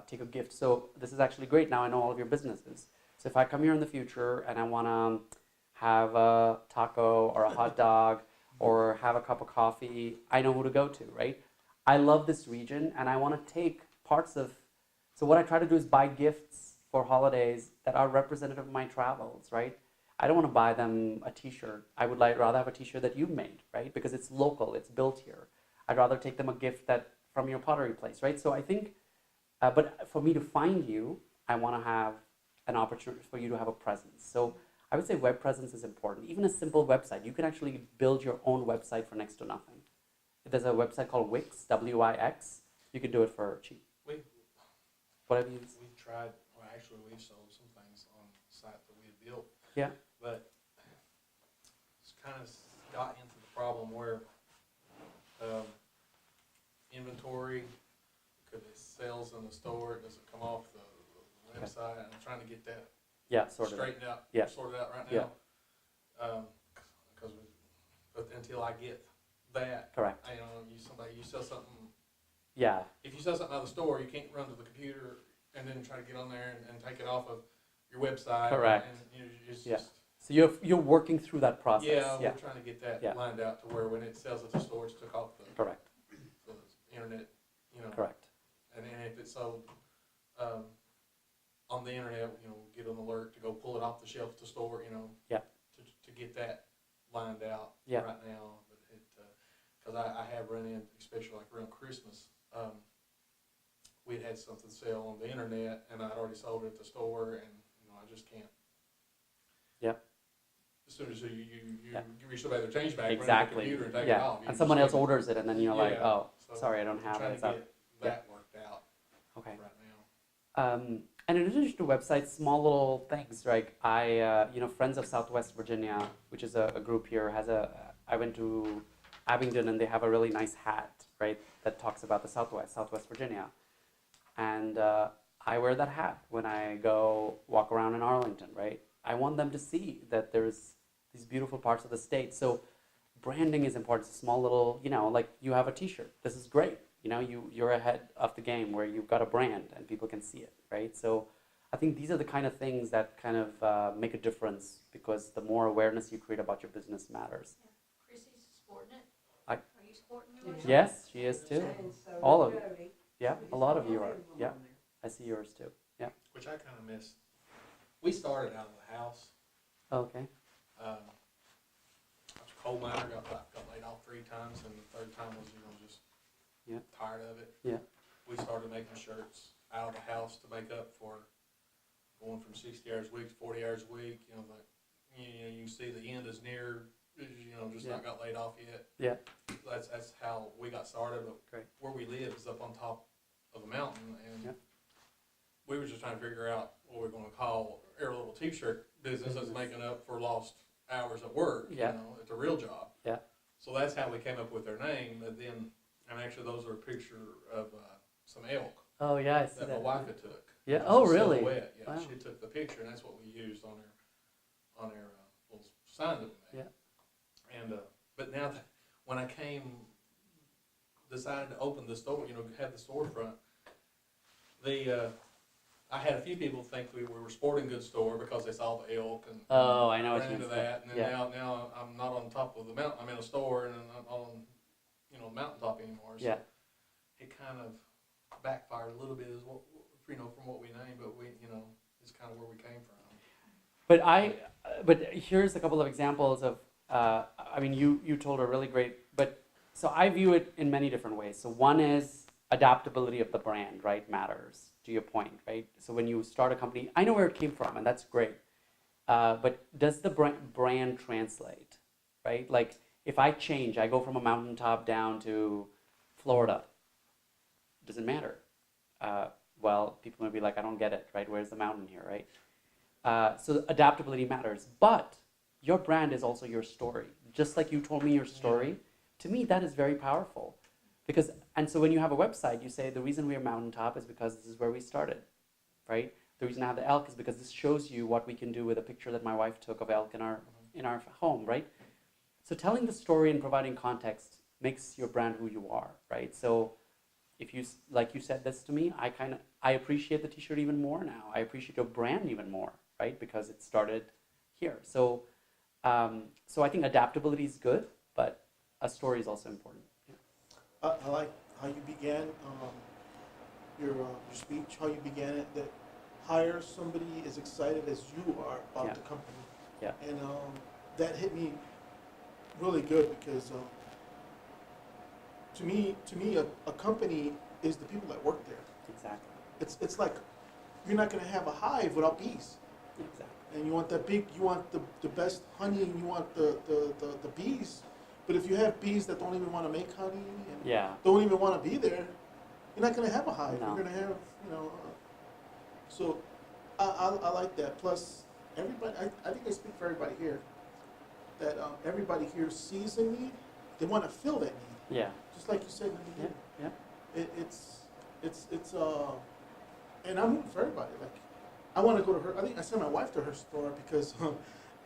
take a gift. So this is actually great. Now I know all of your businesses. So if I come here in the future and I want to have a taco or a hot dog or have a cup of coffee, I know who to go to, right? I love this region and I want to take parts of, so what I try to do is buy gifts for holidays that are representative of my travels, right? I don't want to buy them a T-shirt. I would rather have a T-shirt that you made, right? Because it's local, it's built here. I'd rather take them a gift that from your pottery place, right? So I think, but for me to find you, I want to have an opportunity for you to have a presence. So I would say web presence is important. Even a simple website, you can actually build your own website for next to nothing. There's a website called Wix, W-I-X. You can do it for cheap. Whatever you use. We've tried, well, actually, we've sold some things on the site that we had built. Yeah. But it's kind of got into the problem where inventory, because it sells in the store, it doesn't come off the website. And I'm trying to get that Yeah, sort of. straightened out, Yeah. sorted out right Yeah. now. But until I get that, Correct. you know, you sell something. Yeah. If you sell something out of the store, you can't run to the computer and then try to get on there and take it off of your website. Correct. And you know, it's Yeah. just, So you're working through that process. yeah, Yeah. we're trying to get that Yeah. lined out to where when it sells at the store, it's took off the Correct. internet, you know. Correct. And then if it's sold on the internet, you know, get an alert to go pull it off the shelf at the store, you know. Yeah. To get that lined out Yeah. right now. But because I have run in, especially like around Christmas, we'd had something sell on the internet and I'd already sold it at the store, and you know, I just can't. Yep. As soon as you Yeah. reach somebody their change back, run to the Exactly. computer and take it Yeah. off. And someone else orders it, and then you're like, Yeah. oh, So sorry, I don't have trying it. to It's get that worked out Okay. right now. And in addition to websites, small little things, like Friends of Southwest Virginia, which is a group here, I went to Abingdon, and they have a really nice hat, right, that talks about the Southwest Virginia. And I wear that hat when I go walk around in Arlington, right? I want them to see that there's these beautiful parts of the state. So branding is important. It's a small little, like you have a T-shirt. This is great. You're ahead of the game where you've got a brand and people can see it, right? So I think these are the kind of things that kind of make a difference, because the more awareness you create about your business matters. Chrissy's sporting it. I- Are you sporting yours? Yes, she is too. All of you. Yeah, a lot of you are. Yeah, I see yours too. Yeah. Which I kind of miss. We started out of the house. Okay. I was a coal miner, got laid off 3 times, and the 3rd time was, just Yeah. tired of it. Yeah. We started making shirts out of the house to make up for going from 60 hours a week to 40 hours a week. You see the end is near, just not got laid off yet. Yeah. That's how we got started. But Great. where we live is up on top of a mountain, and Yeah. we were just trying to figure out what we're going to call our little T-shirt business that's making up for lost hours at work. Yeah. It's a real job. Yeah. So that's how we came up with our name. But then, and actually, those are a picture of some elk Oh yeah, I see that my that. wife had took. Yeah. Just Oh a really? silhouette. Yeah, Wow. she took the picture, and that's what we used on our little sign that we made. Yeah. And but now that when I decided to open the store, have the storefront, I had a few people think we were a sporting goods store because they saw the elk and Oh, I know what ran you into mean. that. And then Yeah. now I'm not on top of the mountain. I'm in a store and I'm not on the mountaintop anymore. So Yeah. it kind of backfired a little bit as what from what we named, but it's kind of where we came from. But here's a couple of examples of, you told a really great, so I view it in many different ways. So one is adaptability of the brand, right, matters, to your point, right? So when you start a company, I know where it came from, and that's great. But does the brand translate, right? Like if I change, I go from a mountaintop down to Florida, does it matter? Well, people may be like, I don't get it, right? Where's the mountain here, right? So adaptability matters, but your brand is also your story. Just like you told me your story, to me that is very powerful. And so when you have a website, you say the reason we're mountaintop is because this is where we started, right? The reason I have the elk is because this shows you what we can do with a picture that my wife took of elk in our home, right? So telling the story and providing context makes your brand who you are, right? So if you, like you said this to me, I appreciate the T-shirt even more now. I appreciate your brand even more, right? Because it started here. So I think adaptability is good, but a story is also important. Yeah. I like how you began your speech, how you began it, that hire somebody as excited as you are about Yeah. the company. Yeah. And that hit me really good because to me, a company is the people that work there. Exactly. It's like you're not gonna have a hive without bees. Exactly. And you want you want the best honey, and you want the bees. But if you have bees that don't even want to make honey and Yeah. don't even want to be there, you're not gonna have a hive. No. You're gonna have, so I like that. Plus, everybody, I think I speak for everybody here, that everybody here sees a need, they want to fill that need. Yeah. Just like you said in the Yeah. beginning. Yeah. It's and I'm rooting for everybody. Like, I want to go to her. I think I sent my wife to her store because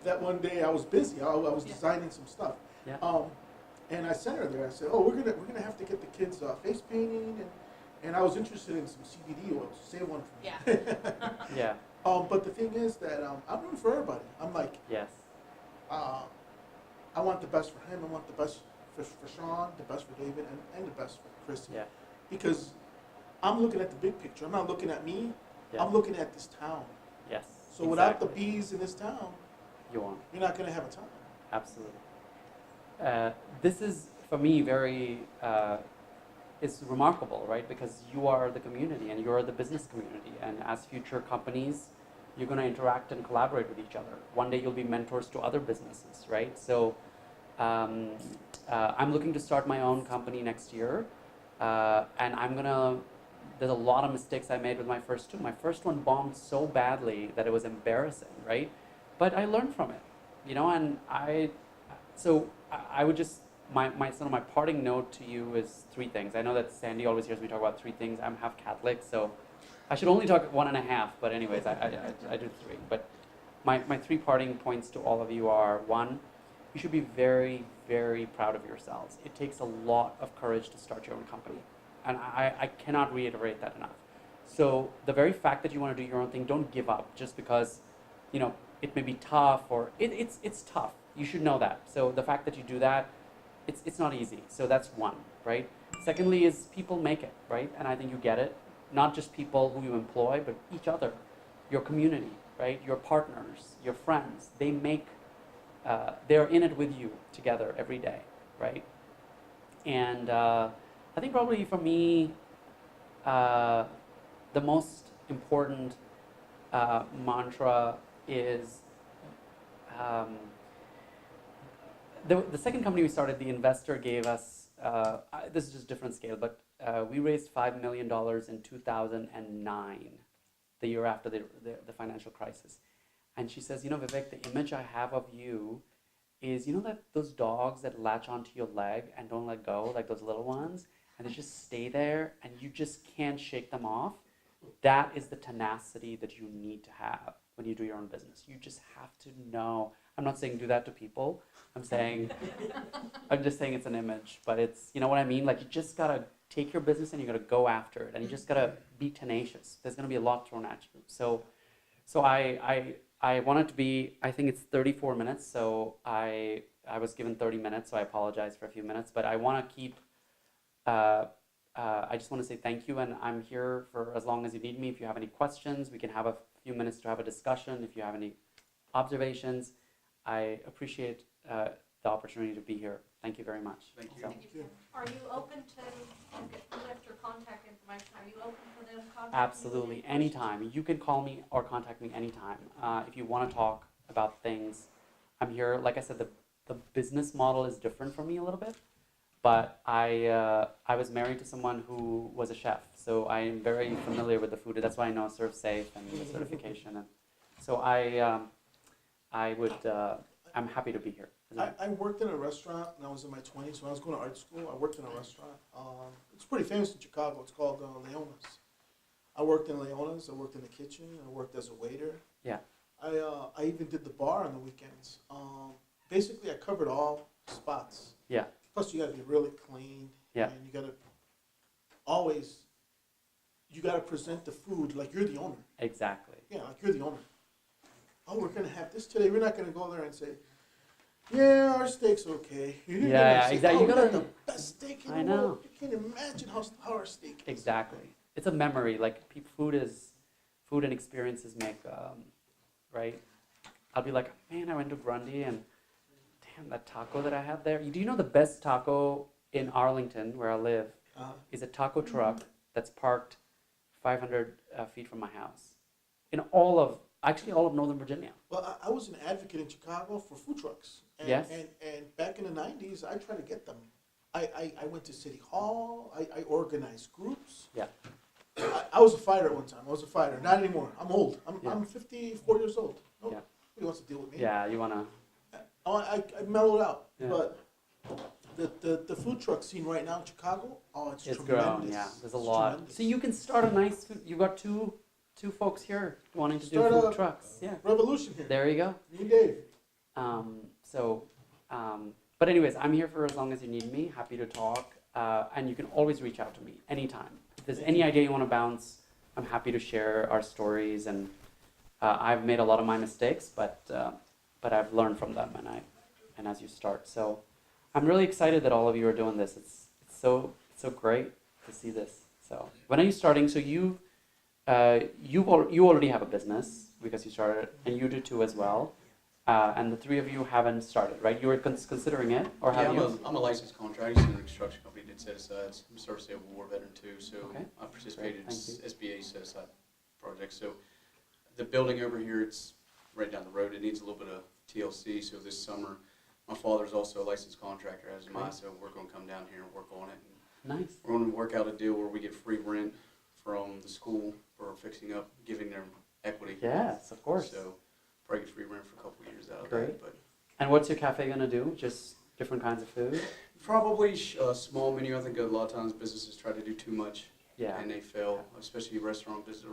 that one day I was busy. I was designing some stuff. Yeah. And I sent her there. I said, "Oh, we're gonna have to get the kids face painting, and I was interested in some CBD oils. Say one for me." Yeah. Yeah. But the thing is that I'm rooting for everybody. I'm like, Yes. I want the best for him. I want the best for Sean, the best for David, and the best for Chrissy. Yeah. Because I'm looking at the big picture. I'm not looking at me. Yeah. I'm looking at this town. Yes. So without the exactly. bees in this town, You won't. you're not going to have a town. Absolutely. This is, for me, very, it's remarkable, right? Because you are the community and you're the business community. And as future companies, you're going to interact and collaborate with each other. One day you'll be mentors to other businesses, right? So I'm looking to start my own company next year. And there's a lot of mistakes I made with my first two. My first one bombed so badly that it was embarrassing, right? But I learned from it, and I would just, my parting note to you is three things. I know that Sandy always hears me talk about three things. I'm half Catholic, so I should only talk 1.5, but anyways, I do three. But my three parting points to all of you are, one, you should be very, very proud of yourselves. It takes a lot of courage to start your own company. And I cannot reiterate that enough. So the very fact that you want to do your own thing, don't give up just because, it may be tough or it's tough. You should know that. So the fact that you do that, it's not easy. So that's one, right? Secondly is people make it, right? And I think you get it. Not just people who you employ, but each other, your community, right? Your partners, your friends. They make, they're in it with you together every day, right? And I think probably for me, the most important mantra is the second company we started, the investor gave us, this is just different scale, but we raised $5 million in 2009, the year after the financial crisis. And she says, Vivek, the image I have of you is, that those dogs that latch onto your leg and don't let go, like those little ones, and they just stay there and you just can't shake them off. That is the tenacity that you need to have when you do your own business. You just have to know. I'm not saying do that to people. I'm just saying it's an image, but it's, you know what I mean? Like, you just gotta take your business and you gotta go after it, and you just gotta be tenacious. There's gonna be a lot thrown at you. So I want it to be, I think it's 34 minutes, so I was given 30 minutes, so I apologize for a few minutes, but I want to keep, I just want to say thank you, and I'm here for as long as you need me. If you have any questions, we can have a few minutes to have a discussion. If you have any observations, I appreciate the opportunity to be here. Thank you very much. Thank you. So, Are you open to, you left your contact information, are you open for them to contact you? absolutely, anytime. You can call me or contact me anytime. If you want to talk about things, I'm here. Like I said, the business model is different for me a little bit, but I was married to someone who was a chef, so I am very familiar with the food. That's why I know Serve Safe and the certification. And so I'm happy to be here. I worked in a restaurant when I was in my 20s. When I was going to art school, I worked in a restaurant. It's pretty famous in Chicago. It's called Leona's. I worked in Leona's. I worked in the kitchen. I worked as a waiter. Yeah. I even did the bar on the weekends. Basically, I covered all spots. Yeah. Plus, you got to be really clean. Yeah. And you got to present the food like you're the owner. Exactly. Yeah, like you're the owner. Oh, we're going to have this today. We're not going to go there and say, yeah, our steak's okay. You're gonna Yeah, say, exactly. Oh, You we gotta- got the best steak in I the know. world. You can't imagine how our steak is. Exactly. It's a memory. Like food and experiences make, right? I'll be like, man, I went to Grundy and damn, that taco that I had there. Do you know the best taco in Arlington, where I live, is a taco truck that's parked 500 feet from my house. In actually all of Northern Virginia. Well, I was an advocate in Chicago for food trucks. And, Yes. And back in the 90s, I tried to get them. I went to City Hall. I organized groups. Yeah. I was a fighter at one time. I was a fighter. Not anymore. I'm old. Yeah. I'm 54 years old. Nobody Yeah. wants to deal with me. Yeah, you wanna. I mellowed out. Yeah. But the food truck scene right now in Chicago, it's It's tremendous. grown. Yeah, there's a It's lot. tremendous. So you can start a nice food. You got two folks here wanting to Start do food a- trucks. Yeah. Revolution here. There you go. Me and Dave. But anyways, I'm here for as long as you need me. Happy to talk, and you can always reach out to me anytime. If there's any idea you want to bounce, I'm happy to share our stories. And I've made a lot of my mistakes, but I've learned from them, and as you start. So I'm really excited that all of you are doing this. It's so great to see this. So when are you starting? So you already have a business because you started, and you do too as well. And the three of you haven't started, right? You were considering it, or have you? I'm a licensed contractor. I used to a construction company, did set asides. I'm a service Civil War veteran too, so Okay. I participated in Great, thank SBA set aside projects. So the building over here, it's right down the road. It needs a little bit of TLC. So this summer, my father's also a licensed contractor, as am I. Great. So we're going to come down here and work on it. Nice. We're going to work out a deal where we get free rent from the school for fixing up, giving them equity. Yes, of course. So probably get free rent for a couple of years out of Great. that. But And what's your cafe gonna do? Just different kinds of food? probably a small menu. I think a lot of times businesses try to do too much Yeah. and they fail, especially restaurant business.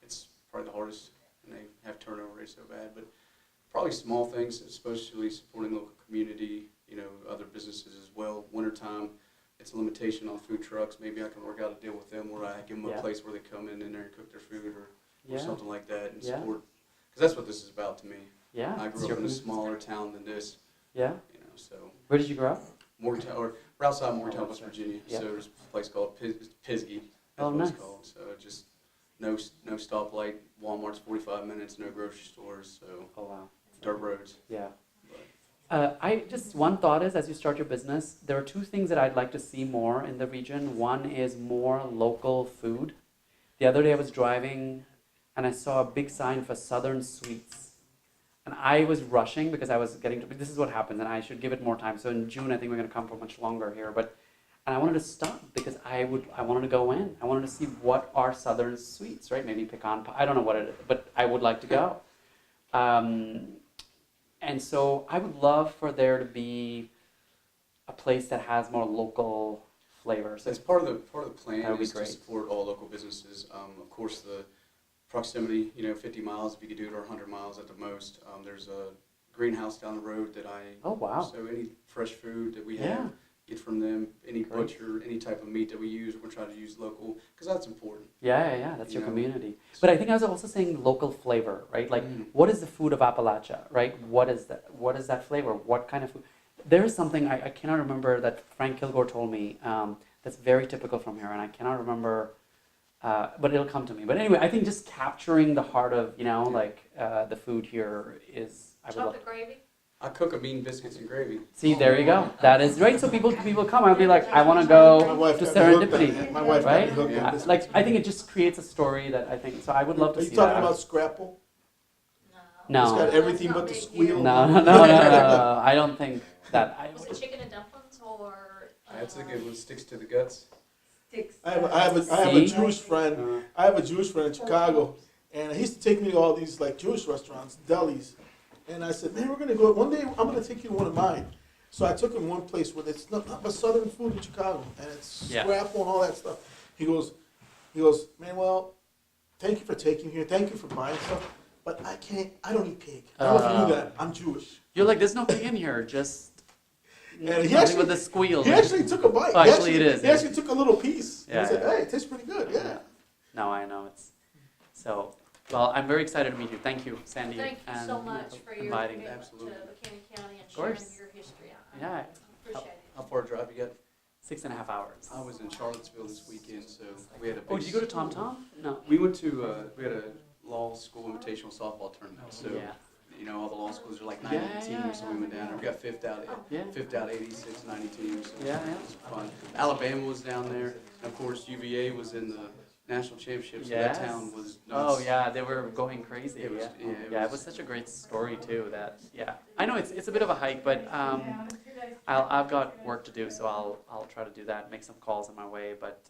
It's probably the hardest, and they have turnover rates so bad. But probably small things, especially supporting local community, other businesses as well. Wintertime, it's a limitation on food trucks. Maybe I can work out a deal with them where I give them Yeah. a place where they come in there and cook their food or Yeah. something like that and Yeah. support. Because that's what this is about to me. Yeah. I it's grew your up in a food. smaller town than this, Yeah. so Where did you grow up? Morgantown, or we're outside Morgantown, Oh, West okay. Virginia. Yeah. So there's a place called Pisgah. That's Oh, what nice. it's called. So just no stoplight. Walmart's 45 minutes. No grocery stores. So Oh wow. dirt roads. Yeah. But One thought is, as you start your business, there are two things that I'd like to see more in the region. One is more local food. The other day I was driving and I saw a big sign for Southern Sweets. And I was rushing because I was getting to, this is what happens, and I should give it more time. So in June, I think we're going to come for much longer here. And I wanted to stop because I wanted to go in. I wanted to see what are Southern Sweets, right? Maybe pecan pie. I don't know what it is, but I would like to go. And so I would love for there to be a place that has more local flavor. So it's part of the plan That would be is to great. support all local businesses. Of course, the proximity. 50 miles if you could do it, or 100 miles at the most. There's a greenhouse down the road that oh wow. So any fresh food that we Yeah. have, get from them. Any Great. butcher, any type of meat that we use, we're trying to use local because that's important. Yeah. That's You your know. community. But I think I was also saying local flavor, right? Like, Mm. what is the food of Appalachia, right? What is that? What is that flavor? What kind of food? There is something I cannot remember that Frank Kilgore told me that's very typical from here, and I cannot remember, but it'll come to me. But anyway, I think just capturing the heart of, the food here is, I would love. Chocolate gravy? I cook a bean biscuits and gravy. See, there you go. That is right. So people come. I'll be like, I want to My go wife to got me hooked on Serendipity, that. My wife got right? me hooked on this. I think it just creates a story that I think. So I would love to Are see you talking that. about Scrapple? No. It's got No, everything that's but not the big squeal. deal. No. I don't think that. Was it chicken and dumplings or? That's a good one. Sticks to the guts. Sticks. I have a See? Jewish friend. I have a Jewish friend in Chicago, and he used to take me to all these like Jewish restaurants, delis. And I said, man, we're gonna go one day. I'm gonna take you to one of mine. So I took him one place where it's not but Southern food in Chicago, and it's Yeah. scrapple and all that stuff. He goes, man, well, thank you for taking me here. Thank you for buying stuff, but I don't eat pig. I don't know if you knew that. I'm Jewish. You're like, there's no pig in here. Just And he nothing actually, with the squeal. he actually took a bite. Oh, He actually, it is, He yeah. actually took a little piece. And Yeah, he said, yeah. hey, it tastes pretty good. Yeah. No, I know it's so. Well, I'm very excited to meet you. Thank you, Sandy. Thank you so and much for your inviting. commitment to Absolutely. Buchanan County and Of sharing course. your history. I Yeah, appreciate it. How far a drive you got? 6.5 hours. I was in Charlottesville this weekend, so we had a big. Oh, did you go to Tom Tom? No. We went to we had a law school invitational softball tournament. So Yeah. you know, all the law schools are like Yeah, 90 yeah, teams, so we yeah. went down there. We got fifth out Yeah. 86, 90 teams. So Yeah, yeah. it was fun. Alabama was down there. And of course, UVA was in the national championship, so Yes. that town was Oh nuts. yeah, they were going crazy. It was- yeah. yeah, it Yeah, it was- was such a great story too. That yeah, I know it's a bit of a hike, but I've got work to do, so I'll try to do that, make some calls on my way. But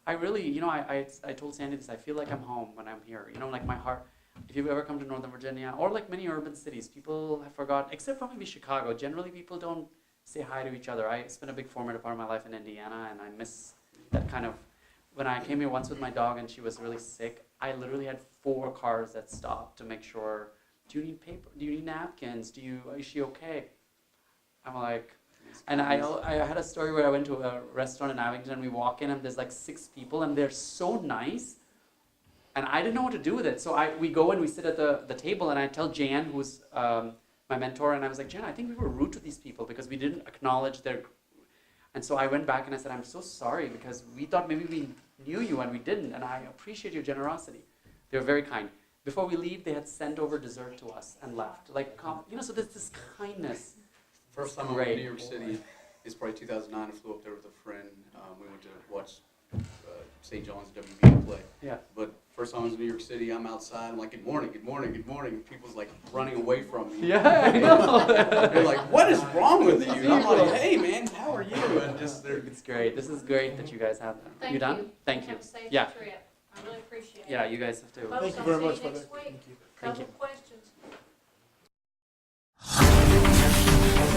I really, you know, I told Sandy this. I feel like I'm home when I'm here. You know, like my heart. If you've ever come to Northern Virginia or like many urban cities, people have forgotten, except for maybe Chicago. Generally, people don't say hi to each other. I spent a big formative part of my life in Indiana, and I miss that kind of. When I came here once with my dog and she was really sick, I literally had 4 cars that stopped to make sure. Do you need paper? Do you need napkins? Is she okay? I'm like, and I had a story where I went to a restaurant in Abington and we walk in and there's like 6 people and they're so nice. And I didn't know what to do with it. So we go and we sit at the table and I tell Jan, who's my mentor, and I was like, Jan, I think we were rude to these people because we didn't acknowledge their. And so I went back and I said, I'm so sorry because we thought maybe we knew you and we didn't. And I appreciate your generosity. They were very kind. Before we leave, they had sent over dessert to us and left. Like, you know, so there's this kindness. First time I went to New York City is probably 2009. I flew up there with a friend. We went to watch St. John's WBA play. Yeah. But first time I was in New York City, I'm outside. I'm like, good morning, good morning, good morning. People's like running away from me. Yeah, I know. They're like, what is wrong with you? And I'm like, hey man, how are you? And just they're It's great. This is great that you guys have them. Thank you done? you. Thank you. Have a safe Yeah. trip. I really appreciate it. Yeah, you guys have to. Folks, Thank you I'll very see much for next that. week. Thank you. Thank Couple you. questions.